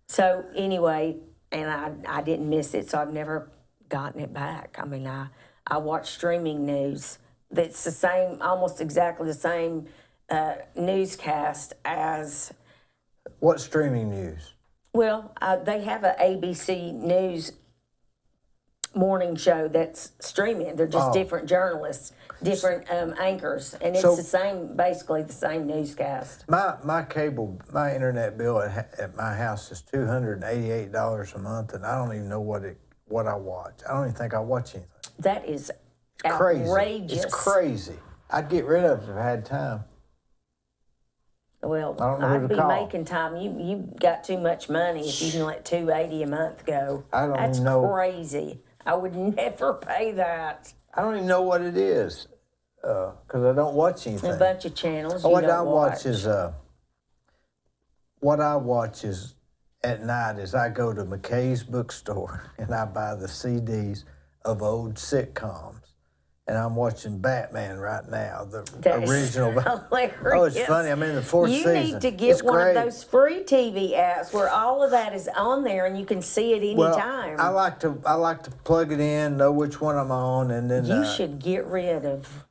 So anyway, and I didn't miss it, so I've never gotten it back. I mean, I watch streaming news that's the same, almost exactly the same newscast as. What streaming news? Well, they have a ABC News morning show that's streaming. They're just different journalists, different anchors, and it's So- the same, basically the same newscast. My internet bill at my house is $288 a month, and I don't even know what I watch. I don't even think I watch anything. That is Crazy. outrageous. It's crazy. I'd get rid of it if I had time. Well, I don't know who I'd to be call. making time. You got too much money if you can let $280 a month go. I don't That's even know. crazy. I would never pay that. I don't even know what it is because I don't watch anything. A bunch of channels. What you I don't watch is at night is I go to McKay's bookstore and I buy the CDs of old sitcoms. And I'm watching Batman right now, the That's original. hilarious. Oh, it's funny. I'm in the fourth You season. need to get It's one great. of those free TV apps where all of that is on there and you can see it anytime. I like to plug it in, know which one I'm on, and then You should get rid of.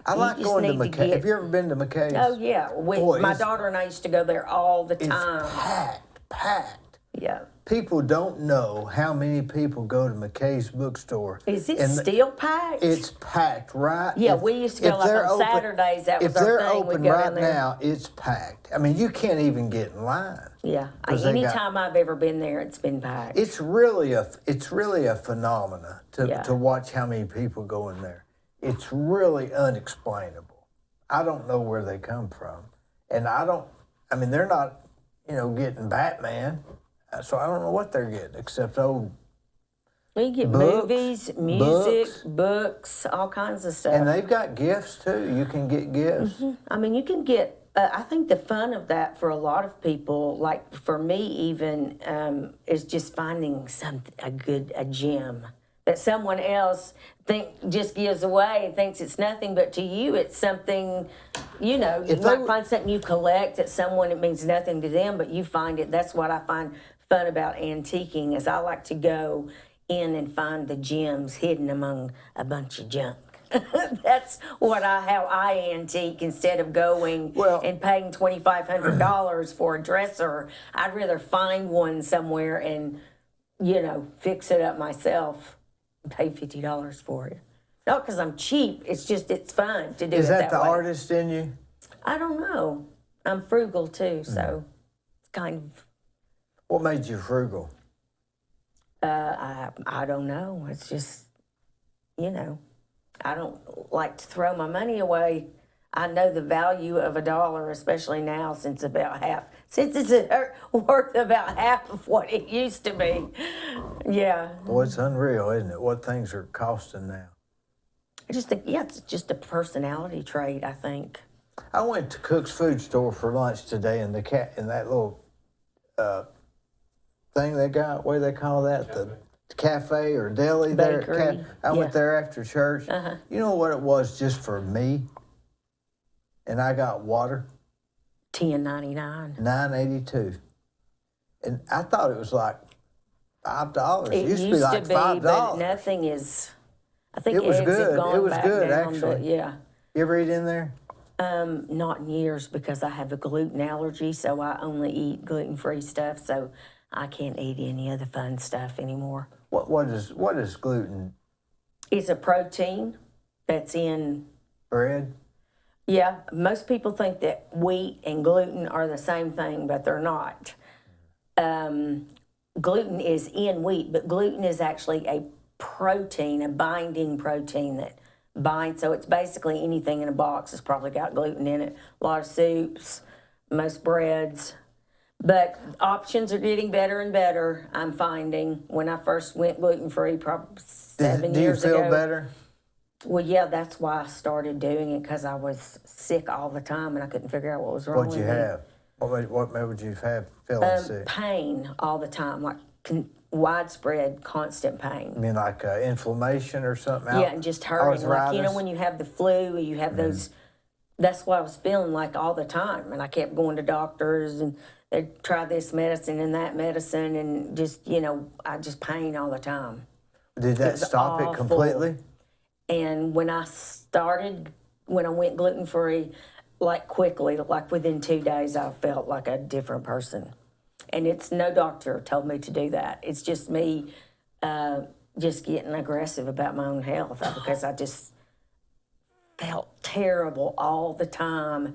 I like just going to need to McKay. get- Have you ever been to McKay's? Oh yeah, Boy, my it's- daughter and I used to go there all the It's time. packed. Yeah. People don't know how many people go to McKay's bookstore. Is it and still packed? It's packed, right? Yeah, we used to go if like they're on Saturdays. That was If our they're thing. We'd open go right down there. now, it's packed. I mean, you can't even get in line. Yeah. 'Cause they got- Anytime I've ever been there, it's been packed. It's really a phenomena Yeah. to watch how many people go in there. It's really unexplainable. I don't know where they come from, and I mean, they're not, getting Batman, so I don't know what they're getting except We get books, movies, music, books, all kinds of stuff. and they've got gifts too. You can get gifts. I mean, you can get. I think the fun of that for a lot of people, like for me even, is just finding a gem that someone else just gives away and thinks it's nothing, but to you it's something. You might find something you collect that someone it means nothing to them, but you find it. That's what I find fun about antiquing is I like to go in and find the gems hidden among a bunch of junk. That's how I antique instead of going and paying $2,500 for a dresser. I'd rather find one somewhere and, fix it up myself and pay $50 for it. Not because I'm cheap, it's just it's fun to do it that way. Is that the artist in you? I don't know. I'm frugal too, so it's kind of. What made you frugal? I don't know. It's just, I don't like to throw my money away. I know the value of $1, especially now since it's worth about half of what it used to be. Yeah. Well, it's unreal, isn't it? What things are costing now. I just think, it's just a personality trait, I think. I went to Cook's Food Store for lunch today, and in that little thing they got, what do they call that? The cafe or deli there. Bakery. I went there after church. Uh-huh. You know what it was just for me? And I got water. $10.99. $9.82. And I thought it was like $5. It used to be like $5. But nothing is. I think it was eggs have good. gone It was back good, down, actually. but yeah. You ever eat in there? Not in years because I have a gluten allergy, so I only eat gluten-free stuff, so I can't eat any of the fun stuff anymore. What is gluten? It's a protein that's in Bread? Yeah, most people think that wheat and gluten are the same thing, but they're not. Gluten is in wheat, but gluten is actually a protein, a binding protein that binds. So it's basically anything in a box has probably got gluten in it. A lot of soups, most breads. But options are getting better and better, I'm finding. When I first went gluten-free, probably 7 years ago. Do you feel better? Well, yeah, that's why I started doing it, because I was sick all the time and I couldn't figure out what was wrong with me. What'd you have? What would you have feeling sick? Pain all the time, like widespread, constant pain. I mean, like inflammation or something? Yeah, and just hurting. Like, arthritis? when you have the flu, you have those, that's what I was feeling like all the time. And I kept going to doctors and they'd try this medicine and that medicine and just, I just pain all the time. Did that stop it completely? And when I went gluten-free, like quickly, like within 2 days, I felt like a different person. And it's no doctor told me to do that. It's just me just getting aggressive about my own health because I just felt terrible all the time.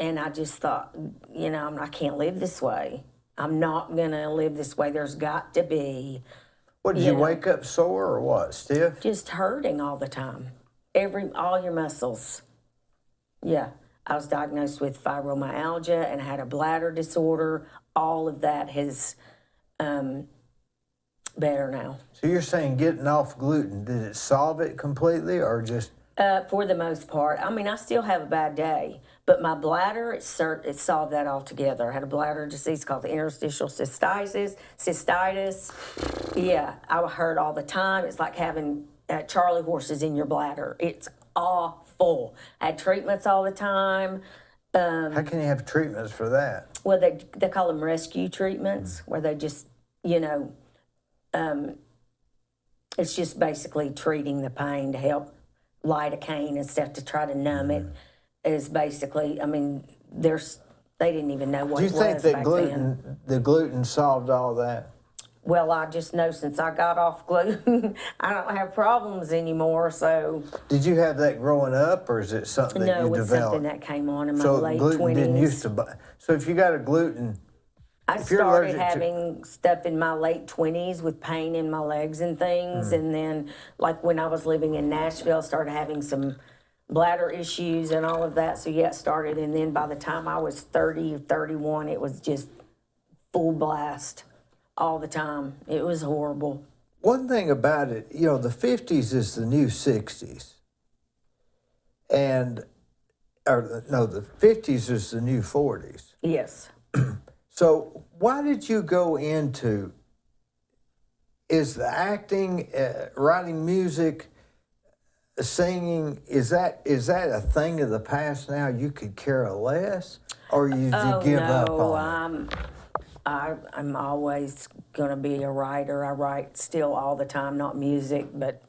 And I just thought, I can't live this way. I'm not going to live this way. There's got to be. What, did you wake up sore or what, stiff? Just hurting all the time. All your muscles. Yeah. I was diagnosed with fibromyalgia and I had a bladder disorder. All of that is better now. So you're saying getting off gluten, did it solve it completely or just? For the most part. I mean, I still have a bad day, but my bladder, it solved that altogether. I had a bladder disease called interstitial cystitis. Yeah, I hurt all the time. It's like having Charlie horses in your bladder. It's awful. I had treatments all the time. How can you have treatments for that? Well, they call them rescue treatments, where they just, it's just basically treating the pain to help lidocaine and stuff to try to numb it. Is basically, I mean, they didn't even know what it was back then. Do you think that the gluten solved all that? Well, I just know since I got off gluten, I don't have problems anymore, so. Did you have that growing up, or is it something that you No, it's developed? something that came on in my So late gluten 20s. didn't used to. So if you got a gluten I If you're started allergic to- having stuff in my late 20s with pain in my legs and things. And then, like, when I was living in Nashville, I started having some bladder issues and all of that. So, yeah, it started. And then by the time I was 30 or 31, it was just full blast all the time. It was horrible. One thing about it, you know, the 50s is the new 60s. And, or no, the 50s is the new 40s. Yes. So why did you go into, is the acting, writing music, singing, is that a thing of the past now? You could care less? Or you give up on it? I'm always going to be a writer. I write still all the time, not music, but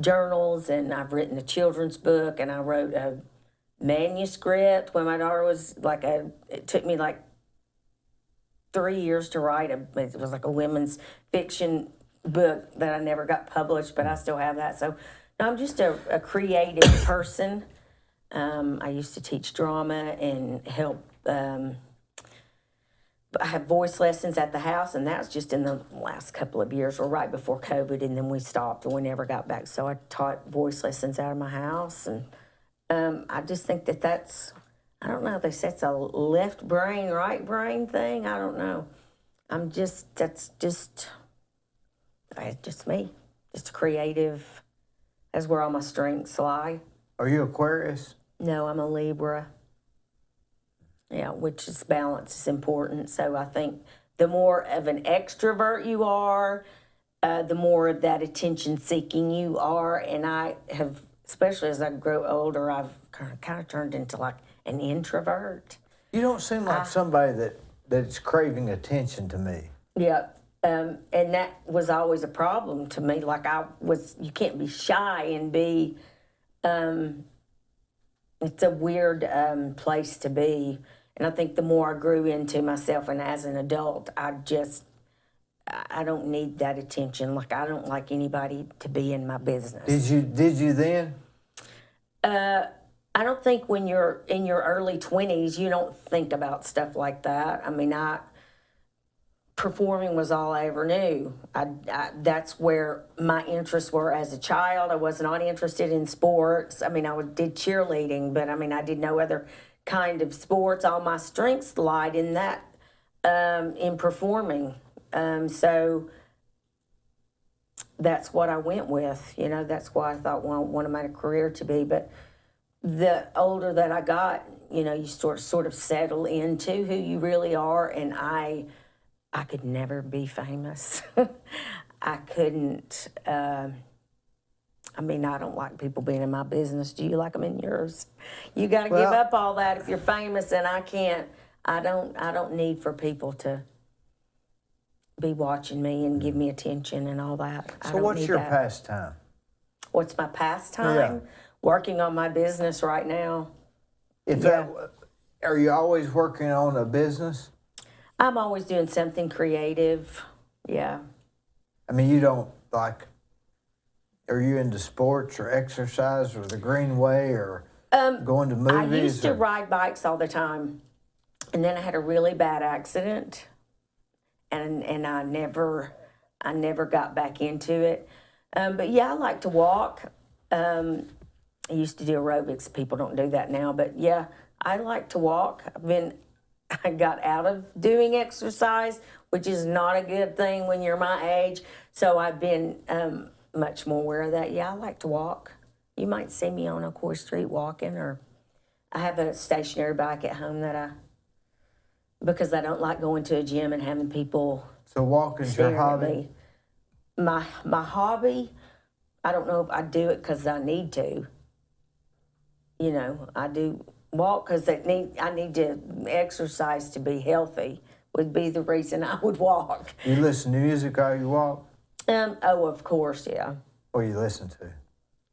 journals, and I've written a children's book, and I wrote a manuscript when my daughter was it took me like 3 years to write it was like a women's fiction book that I never got published, but I still have that. So no, I'm just a creative person. I used to teach drama and help. I have voice lessons at the house, and that's just in the last couple of years, or right before COVID, and then we stopped and we never got back. So I taught voice lessons out of my house, and I just think that's, I don't know, they say it's a left brain, right brain thing. I don't know. That's just me. Just a creative. That's where all my strengths lie. Are you Aquarius? No, I'm a Libra. Yeah, which is balance is important. So I think the more of an extrovert you are, the more of that attention seeking you are. And I have, especially as I grow older, I've kind of turned into like an introvert. You don't seem like somebody that's craving attention to me. Yeah. And that was always a problem to me. Like you can't be shy and be, it's a weird place to be. And I think the more I grew into myself and as an adult, I don't need that attention. Like, I don't like anybody to be in my business. Did you then? I don't think when you're in your early 20s, you don't think about stuff like that. I mean, performing was all I ever knew. That's where my interests were as a child. I was not interested in sports. I mean, did cheerleading, but I mean, I did no other kind of sports. All my strengths lied in that, in performing. So that's what I went with. You know, that's why I thought, well, I wanted my career to be. But the older that I got, you know, you sort of settle into who you really are. And I could never be famous. I couldn't. I mean, I don't like people being in my business. Do you like them in yours? You got to give up all that if you're famous, and I can't. I don't need for people to be watching me and give me attention and all that. So what's your pastime? What's my pastime? Yeah. Working on my business right now. Are you always working on a business? I'm always doing something creative. Yeah. I mean, you don't like. Are you into sports or exercise or the Green Way or going to movies? I used to ride bikes all the time, and then I had a really bad accident, and I never got back into it. But yeah, I like to walk. I used to do aerobics. People don't do that now, but yeah, I like to walk. I got out of doing exercise, which is not a good thing when you're my age. So I've been much more aware of that. Yeah, I like to walk. You might see me on Ocoy Street walking, or I have a stationary bike at home because I don't like going to a gym and having people. So walking's your staring at hobby? me. My hobby, I don't know if I do it because I need to. You know, I do walk because I need to exercise to be healthy. Would be the reason I would walk. You listen to music while you walk? Oh, of course, yeah. What do you listen to?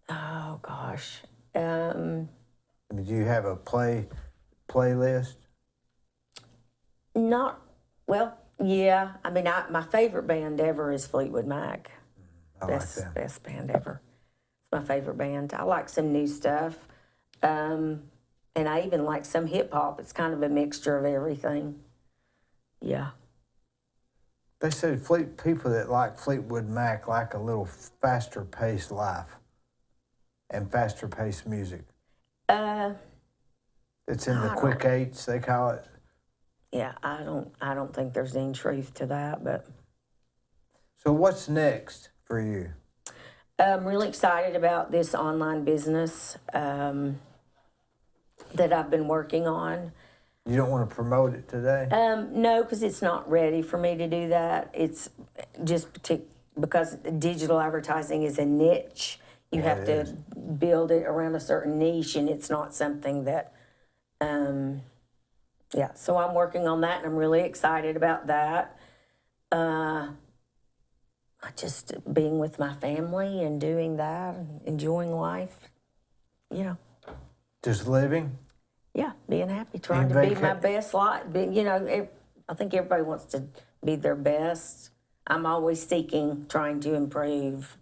Oh gosh. I mean, do you have a playlist? Yeah. I mean, my favorite band ever is Fleetwood Mac. Best band ever. It's my favorite band. I like some new stuff, and I even like some hip hop. It's kind of a mixture of everything. Yeah. They said people that like Fleetwood Mac like a little faster paced life and faster paced music. It's in the quick eights, they call it. Yeah, I don't think there's any truth to that, but So what's next for you? I'm really excited about this online business that I've been working on. You don't want to promote it today? No, because it's not ready for me to do that. It's just because digital advertising is a niche. You have to build it around a certain niche, and it's not something that, yeah. So I'm working on that, and I'm really excited about that. Just being with my family and doing that, and enjoying life, you know. Just living? Yeah, being happy, trying to be my best life. I think everybody wants to be their best. I'm always seeking, trying to improve,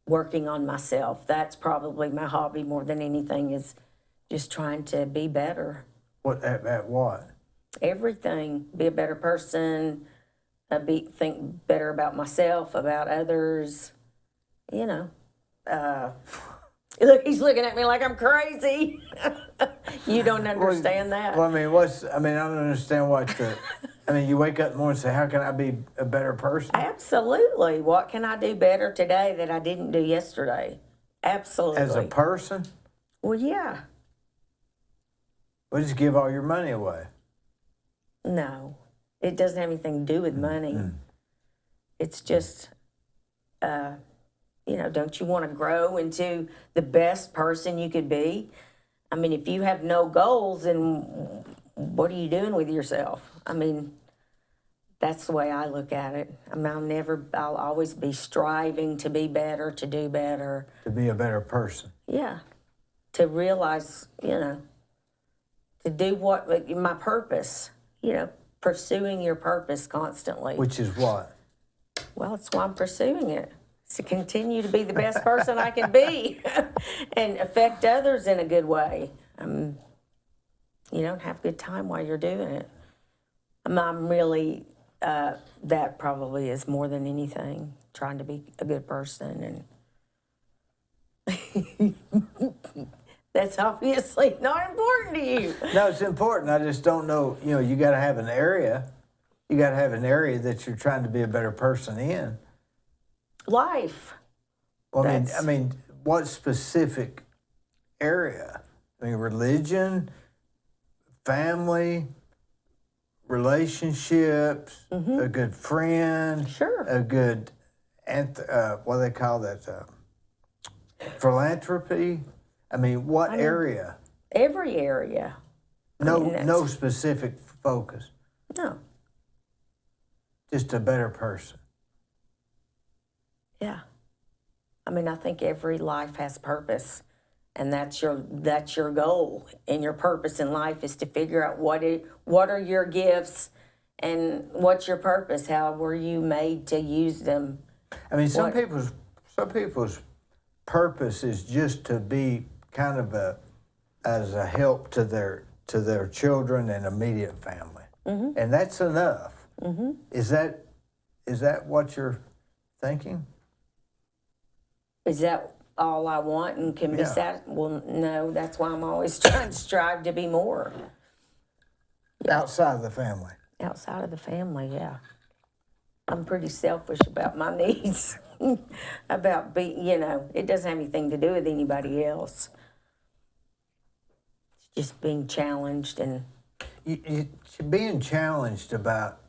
working on myself. That's probably my hobby more than anything, is just trying to be better. What at what? Everything. Be a better person, think better about myself, about others, you know. Look, he's looking at me like I'm crazy. You don't understand that. Well, I don't understand you wake up in the morning and say, how can I be a better person? Absolutely. What can I do better today that I didn't do yesterday? Absolutely. As a person? Well, yeah. Well, just give all your money away. No. It doesn't have anything to do with money. It's just, don't you want to grow into the best person you could be? I mean, if you have no goals, then what are you doing with yourself? I mean, that's the way I look at it. I mean, I'll always be striving to be better, to do better. To be a better person. Yeah. To realize, to do my purpose, pursuing your purpose constantly. Which is what? Well, it's why I'm pursuing it. To continue to be the best person I can be and affect others in a good way. Have a good time while you're doing it. I'm really, that probably is more than anything, trying to be a good person. And that's obviously not important to you. No, it's important. I just don't know, you got to have an area. You got to have an area that you're trying to be a better person in. Life. Well, I mean, what specific area? I mean, religion, family, relationships, a good friend, Sure. a good, what do they call that? Philanthropy. I mean, what area? Every area. No specific focus. No. Just a better person. Yeah. I mean, I think every life has purpose, and that's your goal. And your purpose in life is to figure out what are your gifts and what's your purpose. How were you made to use them? I mean, some people's purpose is just to be kind of as a help to their children and immediate family, and that's enough. Is that what you're thinking? Is that all I want and can be satisfied? Well, no, that's why I'm always trying to strive to be more. Outside of the family. Outside of the family, yeah. I'm pretty selfish about my needs. About it doesn't have anything to do with anybody else. It's just being challenged and... Being challenged about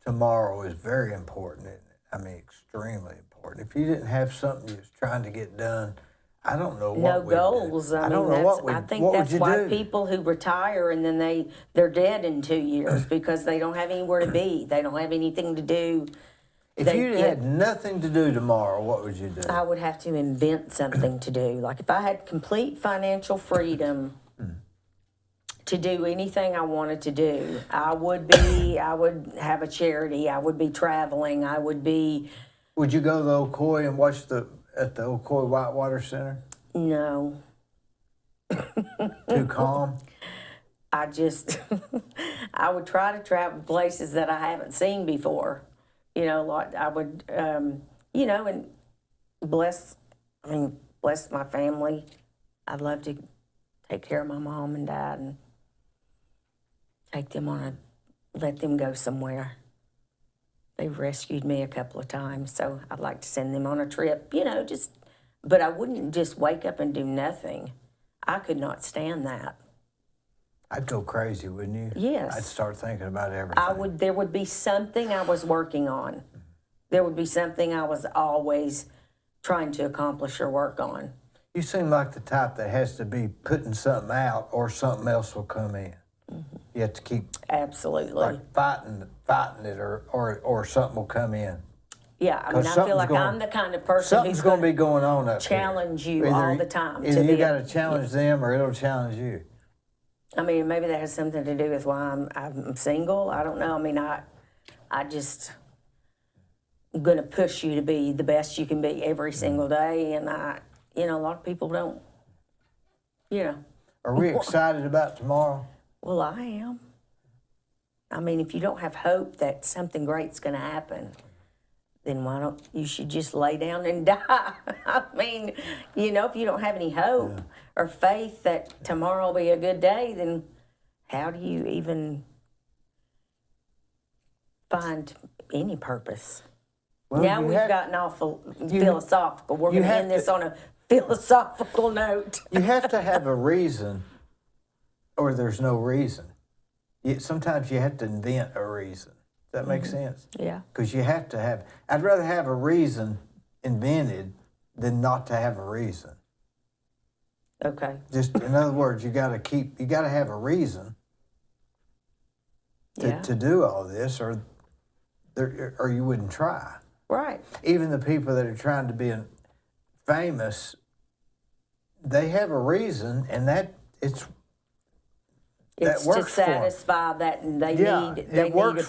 tomorrow is very important, isn't it? I mean, extremely important. If you didn't have something you was trying to get done, I don't know what we'd goals. do. I think that's why people who retire and then they're dead in 2 years because they don't have anywhere to be. They don't have anything to do. If you had nothing to do tomorrow, what would you do? I would have to invent something to do. Like if I had complete financial freedom to do anything I wanted to do, I would have a charity. I would be traveling. I would be... Would you go to the Ocoee and watch at the Ocoee Whitewater Center? No. Too calm? I would try to travel places that I haven't seen before. You know, like I would, you know, and bless my family. I'd love to take care of my mom and dad and take them let them go somewhere. They've rescued me a couple of times, so I'd like to send them on a trip, you know, but I wouldn't just wake up and do nothing. I could not stand that. I'd go crazy, wouldn't you? Yes. I'd start thinking about everything. There would be something I was working on. There would be something I was always trying to accomplish or work on. You seem like the type that has to be putting something out or something else will come in. Mm-hmm. You have to keep Absolutely. like fighting it or something will come in. Yeah, I mean, I feel like I'm the kind of person Something's who's going to be going on up challenge here. you all the time. Either you got to challenge them or it'll challenge you. I mean, maybe that has something to do with why I'm single. I don't know. I mean, I'm going to push you to be the best you can be every single day. And a lot of people don't, Are we excited about tomorrow? Well, I am. I mean, if you don't have hope that something great's going to happen, then you should just lay down and die. I mean, if you don't have any hope or faith that tomorrow will be a good day, then how do you even find any purpose? Well, now we've gotten awful philosophical. We're going to end this on a philosophical note. You have to have a reason or there's no reason. Sometimes you have to invent a reason. Does that make sense? Yeah. Because you have to have, I'd rather have a reason invented than not to have a reason. Okay. Just, in other words, you got to have a reason to do all this or you wouldn't try. Right. Even the people that are trying to be famous, they have a reason, and that It's works to satisfy that, and they need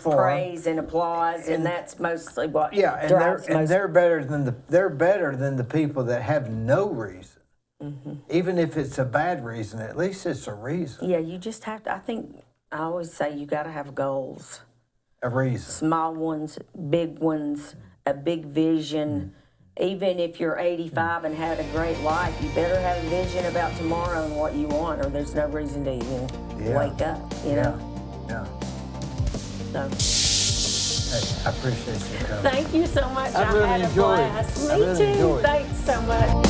praise and applause, and that's mostly what drives most. They're better than the people that have no reason. Mm-hmm. Even if it's a bad reason, at least it's a reason. Yeah, you just have to. I always say you got to have goals. A reason. Small ones, big ones, a big vision. Mm-hmm. Even if you're 85 and had a great life, you better have a vision about tomorrow and what you want, or there's no reason to even wake up, you know? Yeah. So. Hey, I appreciate you coming. Thank you so much. I really had a enjoyed it. blast. I really Me too. enjoyed it. Thanks so much.